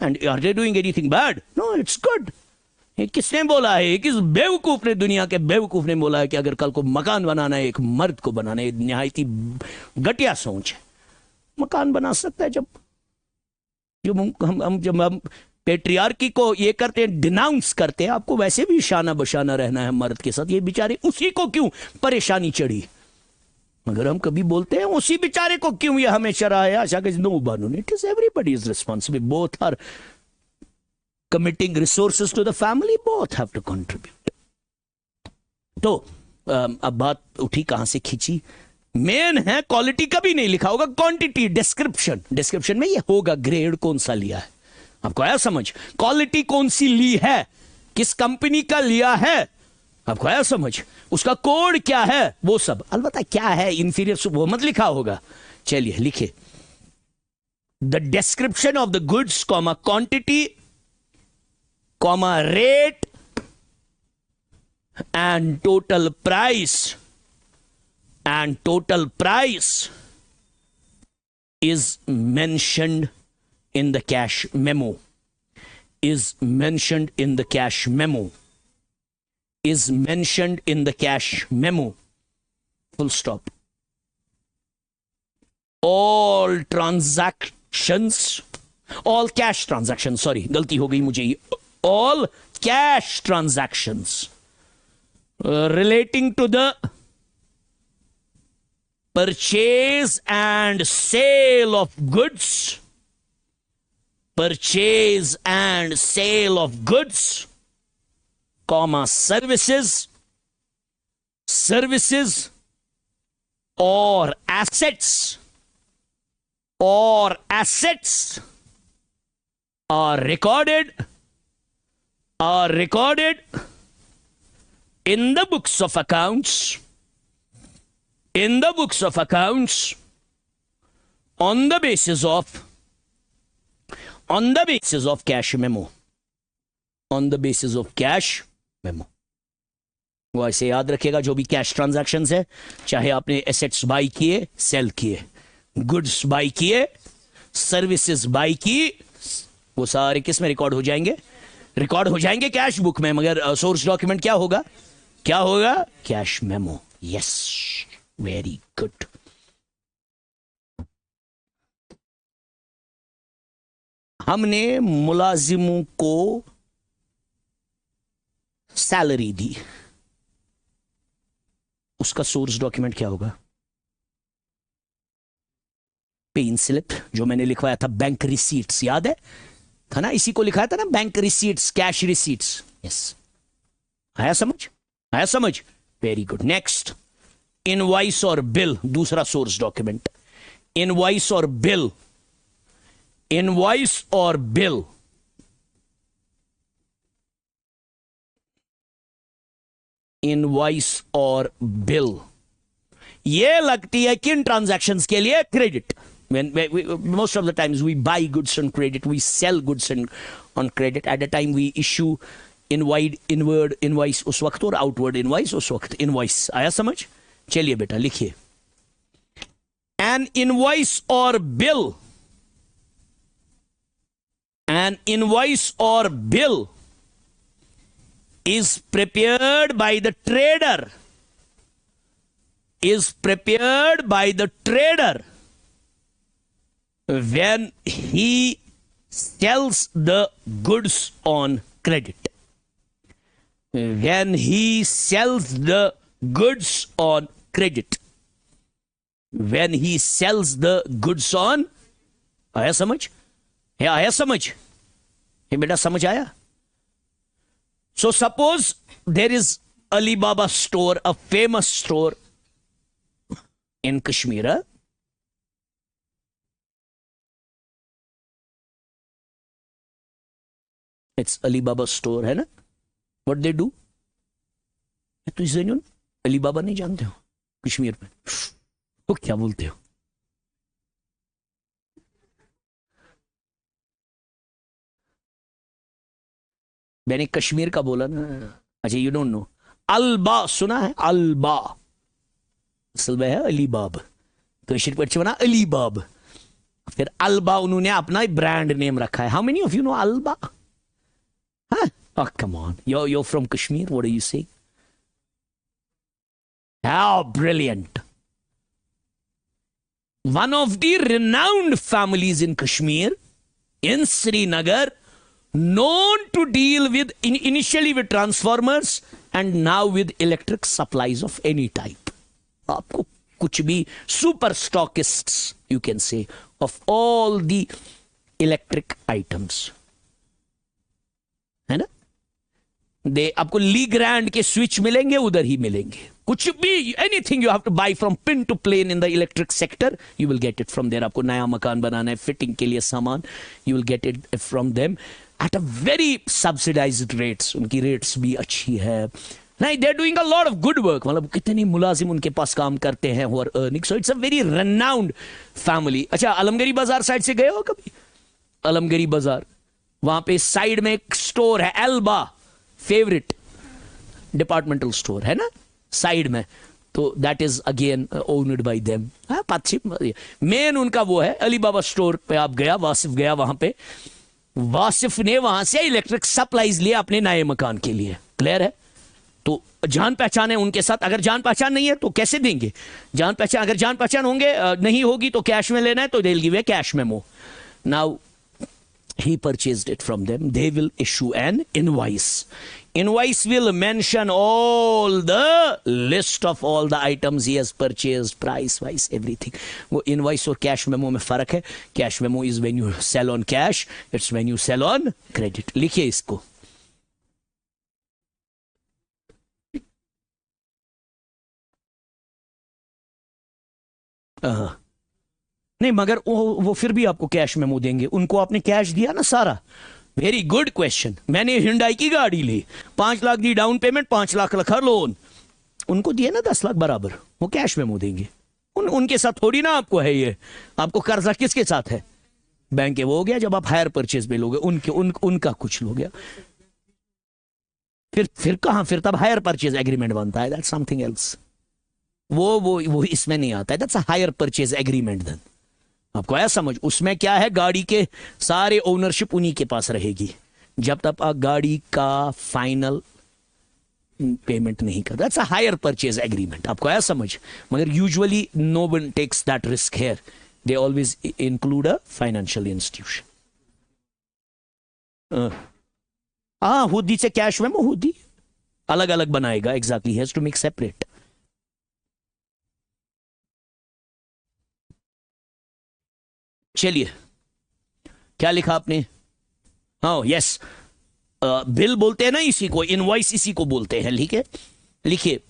And are they doing anything bad? No, it's good. किसने बोला है? किस बेवकूफ ने, दुनिया के बेवकूफ ने बोला है कि अगर कल को मकान बनाना है एक मर्द को बनाना है? निहायत ही घटिया सोच है। मकान बना सकता है जब हम पेट्रियार्की को ये करते हैं, डिनाउंस करते हैं। आपको वैसे भी शाना बशाना रहना है मर्द के साथ, ये बेचारे उसी को क्यों परेशानी चढ़ी? मगर हम कभी बोलते हैं उसी बेचारे को क्यों ये हमेशा रहा है? आशा नो बर्न, it is everybody is responsible, both are committing resources to the family, both have to contribute. तो अब बात उठी, कहां से खींची? मेन है क्वालिटी, कभी नहीं लिखा होगा क्वांटिटी, डिस्क्रिप्शन। डिस्क्रिप्शन में ये होगा ग्रेड कौन सा लिया है, आपको आया समझ? क्वालिटी कौन सी ली है, किस कंपनी का लिया है, आपको आया समझ? उसका कोड क्या है, वो सब। अलबत्ता क्या है इंफीरियर वो मत लिखा होगा। चलिए लिखे, the description of the goods comma quantity comma rate and total price is mentioned in the cash memo, is mentioned in the cash memo, is mentioned in the cash memo, full stop. All transactions, all cash transactions, sorry गलती हो गई मुझे, all cash transactions relating to the purchase and sale of goods, purchase and sale of goods, comma services, services or assets are recorded in the books of accounts, on the basis of cash memo, on the basis of cash memo। वो ऐसे याद रखेगा, जो भी cash transactions है, चाहे आपने assets by किए, सेल किए, गुड्स बाई किए, सर्विसेज बाई की, वो सारे किस में रिकॉर्ड हो जाएंगे? रिकॉर्ड हो जाएंगे कैश बुक में। मगर सोर्स डॉक्यूमेंट क्या होगा? क्या होगा? Cash memo. Yes, very good. हमने मुलाजिमों को सैलरी दी, उसका सोर्स डॉक्यूमेंट क्या होगा? पे इन स्लिप, जो मैंने लिखवाया था बैंक रिसीट्स, याद है था ना? इसी को लिखाया था ना, bank receipts, cash receipts. Yes, आया समझ? आया समझ? Very good. नेक्स्ट, इनवॉइस और बिल, दूसरा सोर्स डॉक्यूमेंट। इनवॉइस और बिल, इनवॉइस और बिल, इनवॉइस और बिल, ये लगती है किन ट्रांजैक्शंस के लिए? Credit. Most of the times we buy goods on credit, we sell goods on credit. At a time we issue inward invoice उस वक्त, और outward invoice उस वक्त। invoice आया समझ? चलिए बेटा लिखिए, an invoice or bill, an invoice or bill is prepared by the trader, is prepared by the trader when he sells the goods on credit, when he sells the goods on credit, when he sells the goods on, आया समझ? है आया समझ? ये बेटा समझ आया? So suppose there is Alibaba store, a famous store in Kashmir. It's Alibaba store, है ना? What they do? तो इसे जो अलीबाबा नहीं जानते हो कश्मीर में, वो क्या बोलते हो? मैंने कश्मीर का बोला ना। अच्छा, यू डोंट नो? अलबा सुना है? अलबा असल में है अलीबाब, तो शिरपट बना अलीबाब, फिर अलबा उन्होंने अपना ब्रांड नेम रखा है। How many of you know अलबा? Huh? Oh, come on. You're from Kashmir. What are you saying? How brilliant. One of the renowned families in Kashmir, in Srinagar, known to deal with initially with transformers and now with electric supplies of any type. आपको कुछ भी super stockists you can say of all the electric items, है ना? दे आपको ली grand के switch मिलेंगे, उधर ही मिलेंगे. कुछ भी anything you have to buy from pin to plane in the electric sector, you will get it from there. आपको नया मकान बनाना है, फिटिंग के लिए सामान, you will get it from them at a very subsidised rates. उनकी rates भी अच्छी है. नहीं, they are doing a lot of good work. मतलब कितने मुलाजिम उनके पास काम करते हैं who are earning. So it's a very renowned family. अच्छा, आलमगीरी बाजार साइड से गए हो कभी? आलमगीरी बाजार, वहां पे साइड में एक स्टोर है, एल्बा फेवरेट डिपार्टमेंटल स्टोर है ना साइड में. तो that is again owned by them. Main उनका वो है अली बाबा स्टोर पे. आप गया, वासिफ गया वहां पे, वासिफ ने वहां से इलेक्ट्रिक सप्लाईज लिया अपने नए मकान के लिए. क्लियर है? तो जान पहचान है उनके साथ. अगर जान पहचान नहीं है तो कैसे देंगे जान पहचान? अगर जान पहचान होंगे नहीं होगी तो कैश में लेना है तो they'll give a cash memo. Now he purchased it from them. They will issue an invoice. Invoice will mention all the list of all the items he has purchased, price wise, everything. वो invoice और cash memo में फर्क है. Cash memo is when you sell on cash. It's when you sell on credit. लिखिए इसको. नहीं, मगर वो फिर भी आपको कैश मेमो देंगे. उनको आपने कैश दिया ना सारा. Very good question. मैंने हिंडाई की गाड़ी ली, 5 लाख दी डाउन पेमेंट, 5 लाख रखा लोन. उनको दिए ना 10 लाख बराबर, वो कैश मेमो देंगे. उनके साथ थोड़ी ना आपको है ये. आपको कर्जा किसके साथ है? बैंक के. वो हो गया जब आप हायर परचेज पे लोगे. उनका कुछ लो गया. फिर कहां? फिर तब हायर परचेज एग्रीमेंट बनता है. That's something else. वो इसमें नहीं आता है. That's a hire purchase agreement. Then आपको आया समझ? उसमें क्या है, गाड़ी के सारे ओनरशिप उन्हीं के पास रहेगी जब तक आप गाड़ी का फाइनल पेमेंट नहीं कर. That's a hire purchase agreement. आपको आया समझ? मगर usually no one takes that risk here. They always include a financial institution. हाँ, हुदी से कैश में हुदी अलग अलग बनाएगा. Exactly, has to make separate. चलिए, क्या लिखा आपने? हाँ, यस, बिल बोलते हैं ना इसी को, इनवॉइस इसी को बोलते हैं. ठीक है, लिखिए.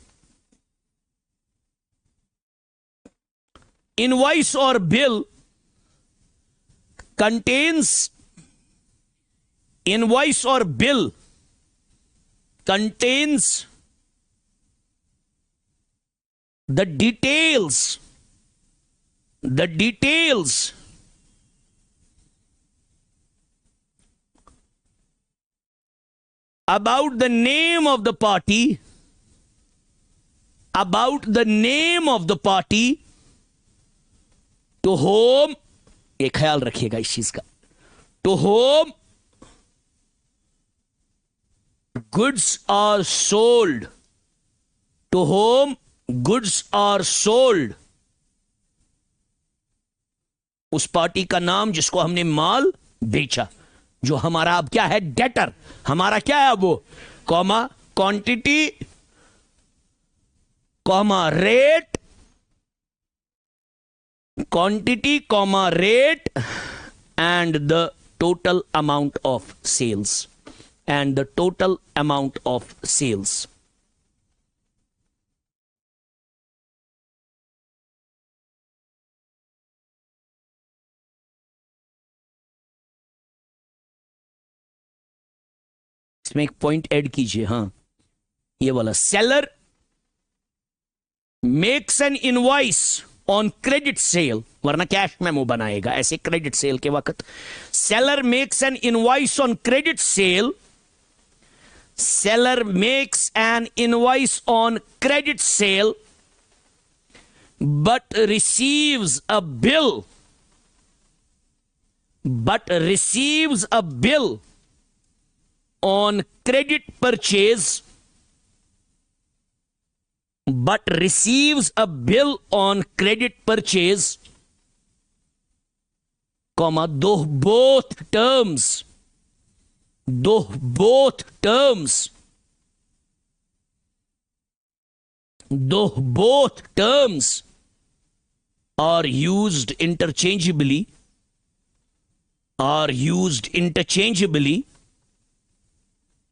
इनवॉइस और बिल कंटेन्स, इनवॉइस और bill contains the details about the name of the party, to whom, ये ख्याल रखिएगा इस चीज का, to whom goods are sold, to whom goods are sold. उस पार्टी का नाम जिसको हमने माल बेचा, जो हमारा अब क्या है, डेटर. हमारा क्या है वो, comma quantity, comma rate, quantity comma rate, and the total amount of sales, and the total amount of sales. इसमें एक पॉइंट ऐड कीजिए. हाँ, ये वाला. Seller makes an invoice on credit sale, वरना कैश मेमो बनाएगा ऐसे क्रेडिट सेल के वक्त. Seller makes an invoice on credit sale, seller makes an invoice on credit sale but receives a bill on credit purchase, comma, though both terms Though both terms are used interchangeably,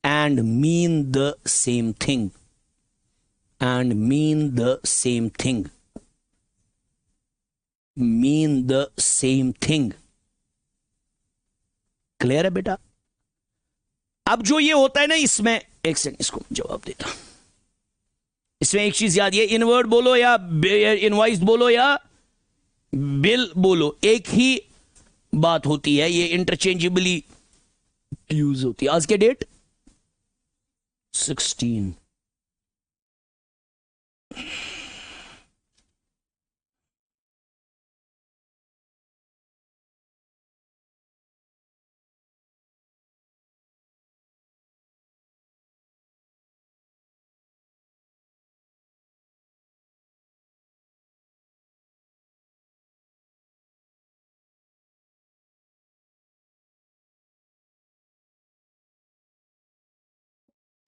and mean the same thing. Clear है बेटा? अब जो ये होता है ना, इसमें एक सेकंड, इसको जवाब देता हूं। इसमें एक चीज याद, ये इनवर्ड बोलो या इनवॉइस बोलो या बिल बोलो, एक ही बात होती है, ये इंटरचेंजेबली यूज होती है। आज के डेट 16।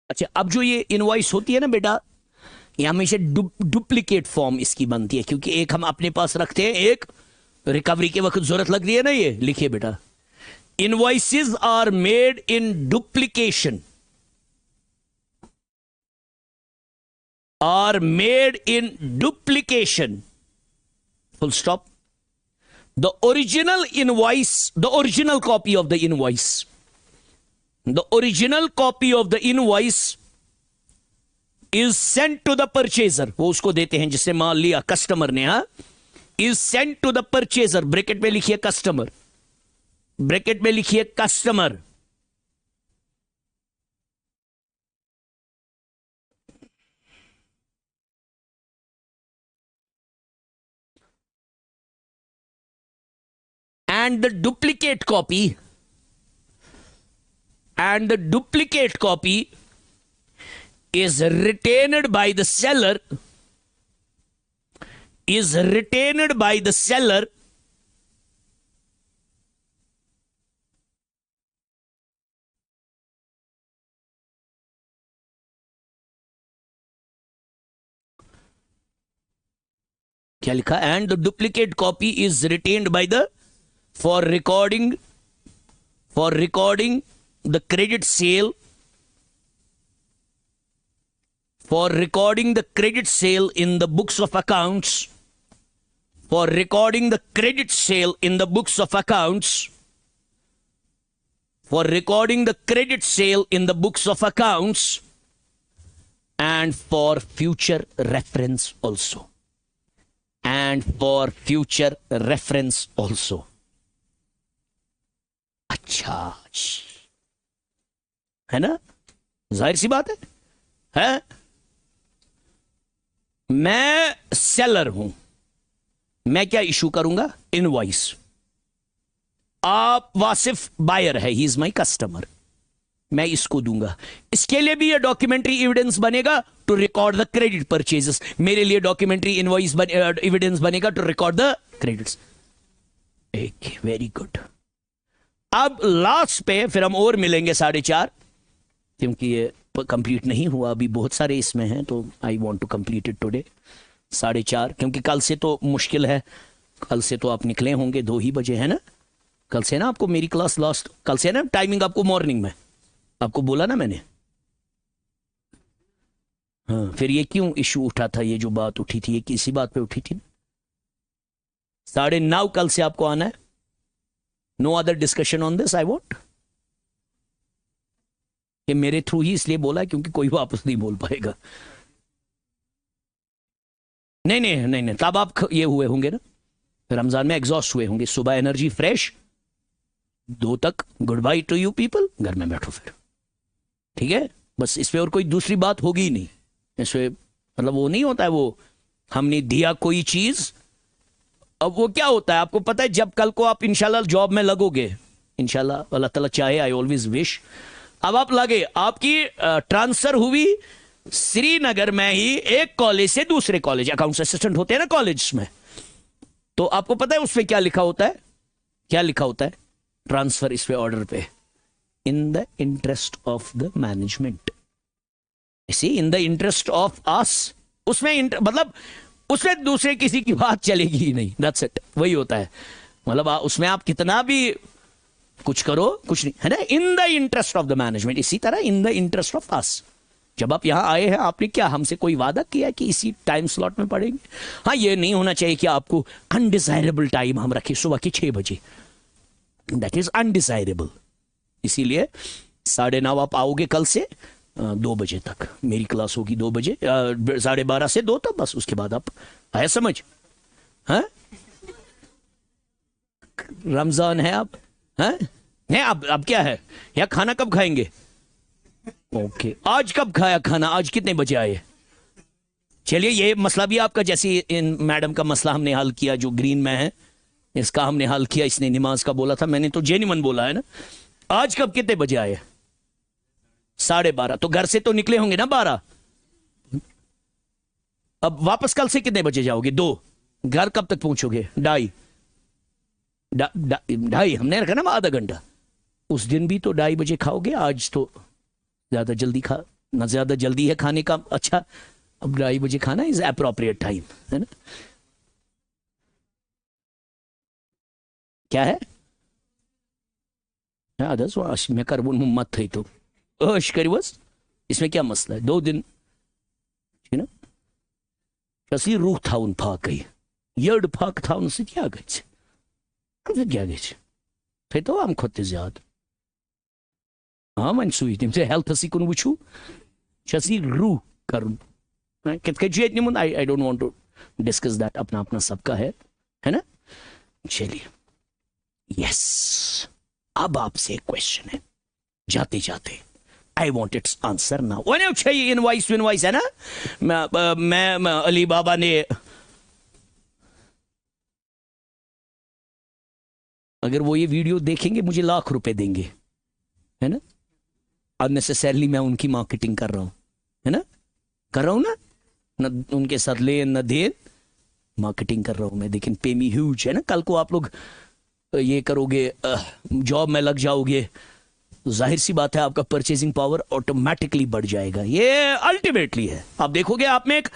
अच्छा, अब जो ये इनवॉइस होती है ना बेटा, ये हमेशा डुप्लीकेट फॉर्म इसकी बनती है, क्योंकि एक हम अपने पास रखते हैं, एक रिकवरी के वक्त जरूरत लग रही है ना। ये लिखिए बेटा, invoices are made in duplication, full stop. The original copy of the invoice is sent to the purchaser. वो उसको देते हैं जिससे माल लिया, कस्टमर ने। हाँ, is sent to the purchaser, bracket में लिखिए customer, and the duplicate copy is retained by the seller क्या लिखा? and the duplicate copy is retained by the for recording the credit sale in the books of accounts, and for future reference also. अच्छा है ना, जाहिर सी बात है? मैं seller हूं, मैं क्या इशू करूंगा? इनवॉइस। आप वासिफ बायर है, ही इज माई कस्टमर, मैं इसको दूंगा। इसके लिए भी ये डॉक्यूमेंट्री एविडेंस बनेगा to record the credit purchases. मेरे लिए डॉक्यूमेंट्री इनवॉइस एविडेंस बनेगा to record the credits. Very good. अब लास्ट पे फिर हम और मिलेंगे 4:30, क्योंकि ये कंप्लीट नहीं हुआ, अभी बहुत सारे इसमें हैं, तो I want to complete it today 4:30, क्योंकि कल से तो मुश्किल है। कल से तो आप निकले होंगे 2 ही बजे, है ना? कल से ना आपको मेरी क्लास लास्ट, कल से ना टाइमिंग आपको मॉर्निंग में, आपको बोला ना मैंने। हाँ, फिर ये क्यों इशू उठा था? ये जो बात उठी थी, ये किसी बात पे उठी थी? 9:30 कल से आपको आना है। No other discussion on this I want. ये मेरे थ्रू ही इसलिए बोला क्योंकि कोई वापस नहीं बोल पाएगा। नहीं, तब आप ये हुए होंगे ना, रमजान में एग्जॉस्ट हुए होंगे। सुबह एनर्जी फ्रेश, 2 तक good by two you people, घर में बैठो फिर, ठीक है? बस इस पे और कोई दूसरी बात होगी ही नहीं। इसमें मतलब वो नहीं होता है, वो हमने दिया कोई चीज, अब वो क्या होता है आपको पता है? जब कल को आप इंशाल्लाह जॉब में लगोगे, इंशाल्लाह, अल्लाह ताला चाहे, आई ऑलवेज विश, अब आप लगे, आपकी ट्रांसफर हुई श्रीनगर में ही एक कॉलेज से दूसरे कॉलेज, अकाउंट्स असिस्टेंट होते हैं ना कॉलेज में, तो आपको पता है उसमें क्या लिखा होता है? ट्रांसफर इस पे ऑर्डर पे in the interest of the management, इसी in the interest of us, उसमें मतलब उसमें दूसरे किसी की बात चलेगी ही नहीं, दैट्स इट, वही होता है। मतलब उसमें आप कितना भी कुछ करो कुछ नहीं है ना, इन the interest of the management. इसी तरह इन द इंटरेस्ट ऑफ अस, जब आप यहां आए हैं आपने क्या हमसे कोई वादा किया कि इसी टाइम स्लॉट में पढ़ेंगे? हाँ, ये नहीं होना चाहिए कि आपको अनडिजायरेबल टाइम हम रखें सुबह के 6 बजे, दैट इज अनडिजायरेबल। इसीलिए 9:30 आप आओगे कल से 2 बजे तक, मेरी क्लास होगी 2 बजे, 12:30 से 2 तक, बस उसके बाद आप आया समझ? हाँ, रमजान है आप, हाँ है अब क्या है, या खाना कब खाएंगे? ओके, आज कब खाया खाना, आज कितने बजे आए? चलिए, ये मसला भी आपका, जैसे इन मैडम का मसला हमने हल किया जो ग्रीन में है, इसका हमने हल किया, इसने नमाज का बोला था, मैंने तो जेन्युइन बोला है ना। आज कब कितने बजे आए? 12:30, तो घर से तो निकले होंगे ना 12। अब वापस कल से कितने बजे जाओगे? 2। घर कब तक पहुंचोगे? 2:30। 2:30 हमने रखा ना आधा घंटा, उस दिन भी तो 2:30 बजे खाओगे, आज तो ज्यादा जल्दी खा, ना ज्यादा जल्दी है खाने का, अच्छा अब 2:30 बजे खाना इज अप्रोप्रिएट टाइम, है ना? क्या है? आदर्श मैं कर मत थे तो अश करी बस, इसमें क्या मसला है? 2 दिन ना, कसली रूह था उन फाक यर्ड फाक था उनसे क्या गए थे तो हम खुद ज्यादा हाँ मन सुई तम हेल्थ कुन वुचू चसी रूह करुन I don't want to discuss that, अपना अपना सबका है ना। चलिए, यस, अब आपसे एक क्वेश्चन है जाते जाते, I want it's answer now. वो नहीं चाहिए इनवाइस है ना, मैं अली बाबा ने, अगर वो ये वीडियो देखेंगे मुझे लाख रुपए देंगे, है ना? अननेसेसरली मैं उनकी मार्केटिंग कर रहा हूं, है ना, कर रहा हूं ना, न उनके साथ ले न दे, मार्केटिंग कर रहा हूं मैं, लेकिन पे मी ह्यूज, है ना। कल को आप लोग ये करोगे, जॉब में लग जाओगे, जाहिर सी बात है आपका परचेजिंग पावर ऑटोमेटिकली बढ़ जाएगा, ये अल्टीमेटली है। आप देखोगे आप में एक,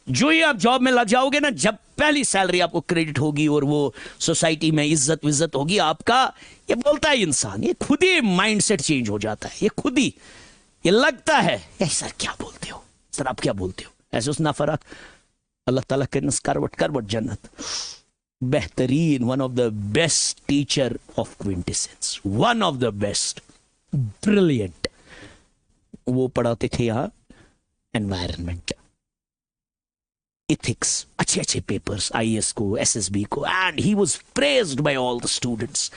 जो ही आप जॉब में लग जाओगे ना, जब पहली सैलरी आपको क्रेडिट होगी और वो सोसाइटी में इज्जत विज्जत होगी आपका, ये बोलता है इंसान, ये खुद ही माइंडसेट चेंज हो जाता है, ये खुद ही ये लगता है, सर क्या बोलते हो, सर आप क्या बोलते हो, ऐसे उस नाफरक अल्लाह ताला के करवट करवट जन्नत। बेहतरीन, one of the best teacher of Quintessence, one of the best, brilliant. वो पढ़ाते थे यहां एनवायरनमेंट, इथिक्स, अच्छे अच्छे पेपर्स, आईएएस को, एसएसबी को, and he was praised by all the students.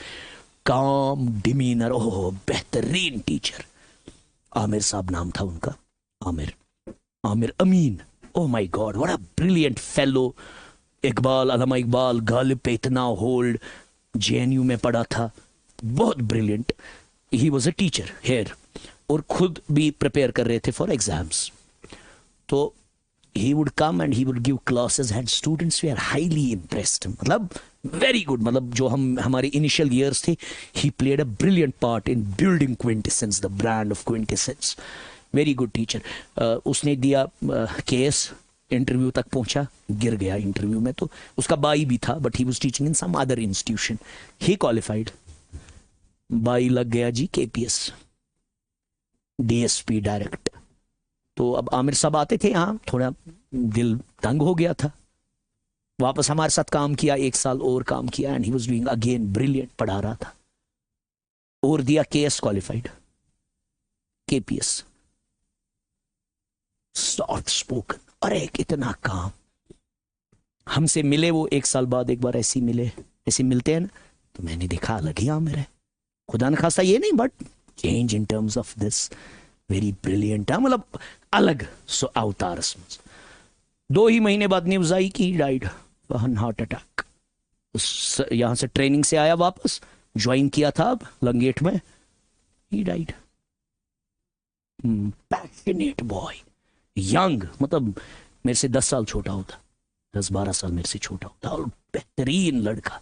Calm demeanour, oh बेहतरीन टीचर। आमिर साहब नाम था उनका, Aamir Amin, oh my god what a brilliant fellow. Iqbal, Allama Iqbal, Ghalib पे इतना होल्ड, जेएनयू में पढ़ा था, बहुत brilliant. He was a teacher hair, और खुद भी प्रिपेयर कर रहे थे फॉर एग्जाम्स। तो he would come and he would give classes and students were highly impressed, मतलब very good, मतलब जो हमारे initial years थे, he played a brilliant part in building Quintessence, the brand of Quintessence, very good teacher। उसने दिया case, interview तक पहुंचा, गिर गया इंटरव्यू में, तो उसका बाई भी था, but he was teaching in some other institution, he qualified, बाई लग गया जी केपीएस डीएसपी डायरेक्ट। तो अब आमिर साहब आते थे यहाँ, थोड़ा दिल तंग हो गया था, वापस हमारे साथ काम किया, 1 साल और काम किया, and he was doing again brilliant, पढ़ा रहा था, और दिया KS qualified, KPS, soft spoken, अरे कितना काम। हमसे मिले वो 1 साल बाद, एक बार ऐसे मिले, ऐसे मिलते हैं ना, तो मैंने देखा अलग ही आमिर है, खुदा न खासा ये नहीं, but change in terms of this, very brilliant है, मतलब अलग सो अवतार। 2 ही महीने बाद न्यूज आई कि डाइड, हार्ट अटैक। यहां से ट्रेनिंग से आया वापस, ज्वाइन किया था अब लंगेट में, he died. Passionate boy, young, मतलब मेरे से 10 साल छोटा होता, 10-12 साल मेरे से छोटा होता, और बेहतरीन लड़का।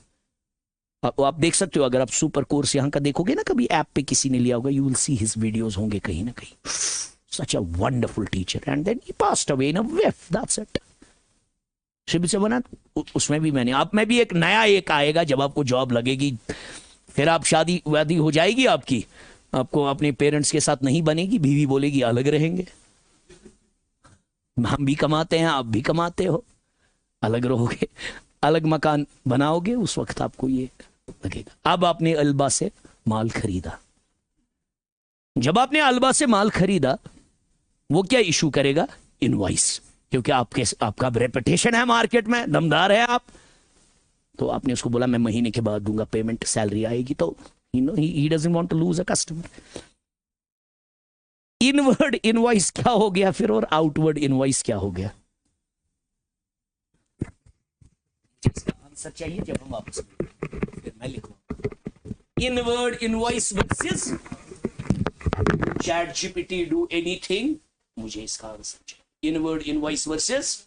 आप देख सकते हो, अगर आप सुपर कोर्स यहाँ का देखोगे ना, कभी ऐप पे किसी ने लिया होगा, you will see his videos होंगे कहीं ना कहीं. Such a wonderful teacher and then he passed away in a wave, that's it. Shiv से बना उसमें भी मैंने, आप में भी एक नया एक आएगा जब आपको जॉब लगेगी, फिर आप शादी वादी हो जाएगी आपकी, आपको अपने पेरेंट्स के साथ नहीं बनेगी, बीवी बोलेगी अलग रहेंगे, हम भी कमाते हैं आप भी कमाते हो, अलग रहोगे, अलग मकान बनाओगे, उस वक्त आपको ये लगेगा. अब आपने अल्बा से माल खरीदा, जब आपने अल्बा से माल खरीदा, वो क्या इशू करेगा? इनवॉइस, क्योंकि आपका रेपुटेशन है मार्केट में, दमदार है आप, तो आपने उसको बोला मैं महीने के बाद दूंगा पेमेंट, सैलरी आएगी, तो he doesn't want to lose a customer. Inward invoice क्या हो गया फिर, और आउटवर्ड इनवॉइस क्या हो गया? आंसर चाहिए जब हम वापस, फिर मैं लिखूंगा inward invoice versus chat GPT do anything. मुझे इसका आंसर चाहिए. Inward invoice versus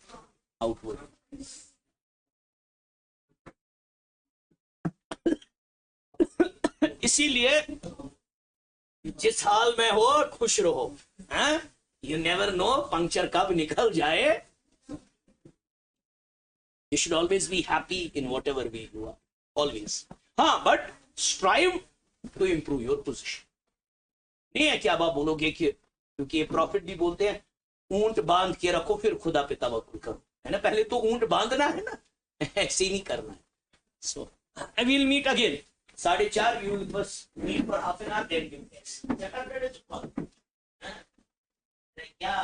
outward. इसीलिए जिस हाल में हो खुश रहो, हैं? यू नेवर नो पंक्चर कब निकल जाए. You should always be happy in whatever way you are, always. हाँ, but strive to improve your position. नहीं है कि अब आप बोलोगे कि, क्योंकि ये प्रॉफिट भी बोलते हैं ऊंट बांध के रखो फिर खुदा पे तवक्कुल करो, है ना. पहले तो ऊंट बांधना है ना, ऐसे ही नहीं करना है. So I will meet again 4:30. You will बस meet for half an hour, then give test. क्या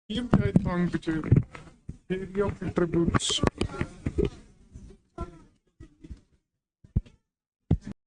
Ihm Tongue bitte. area of attributes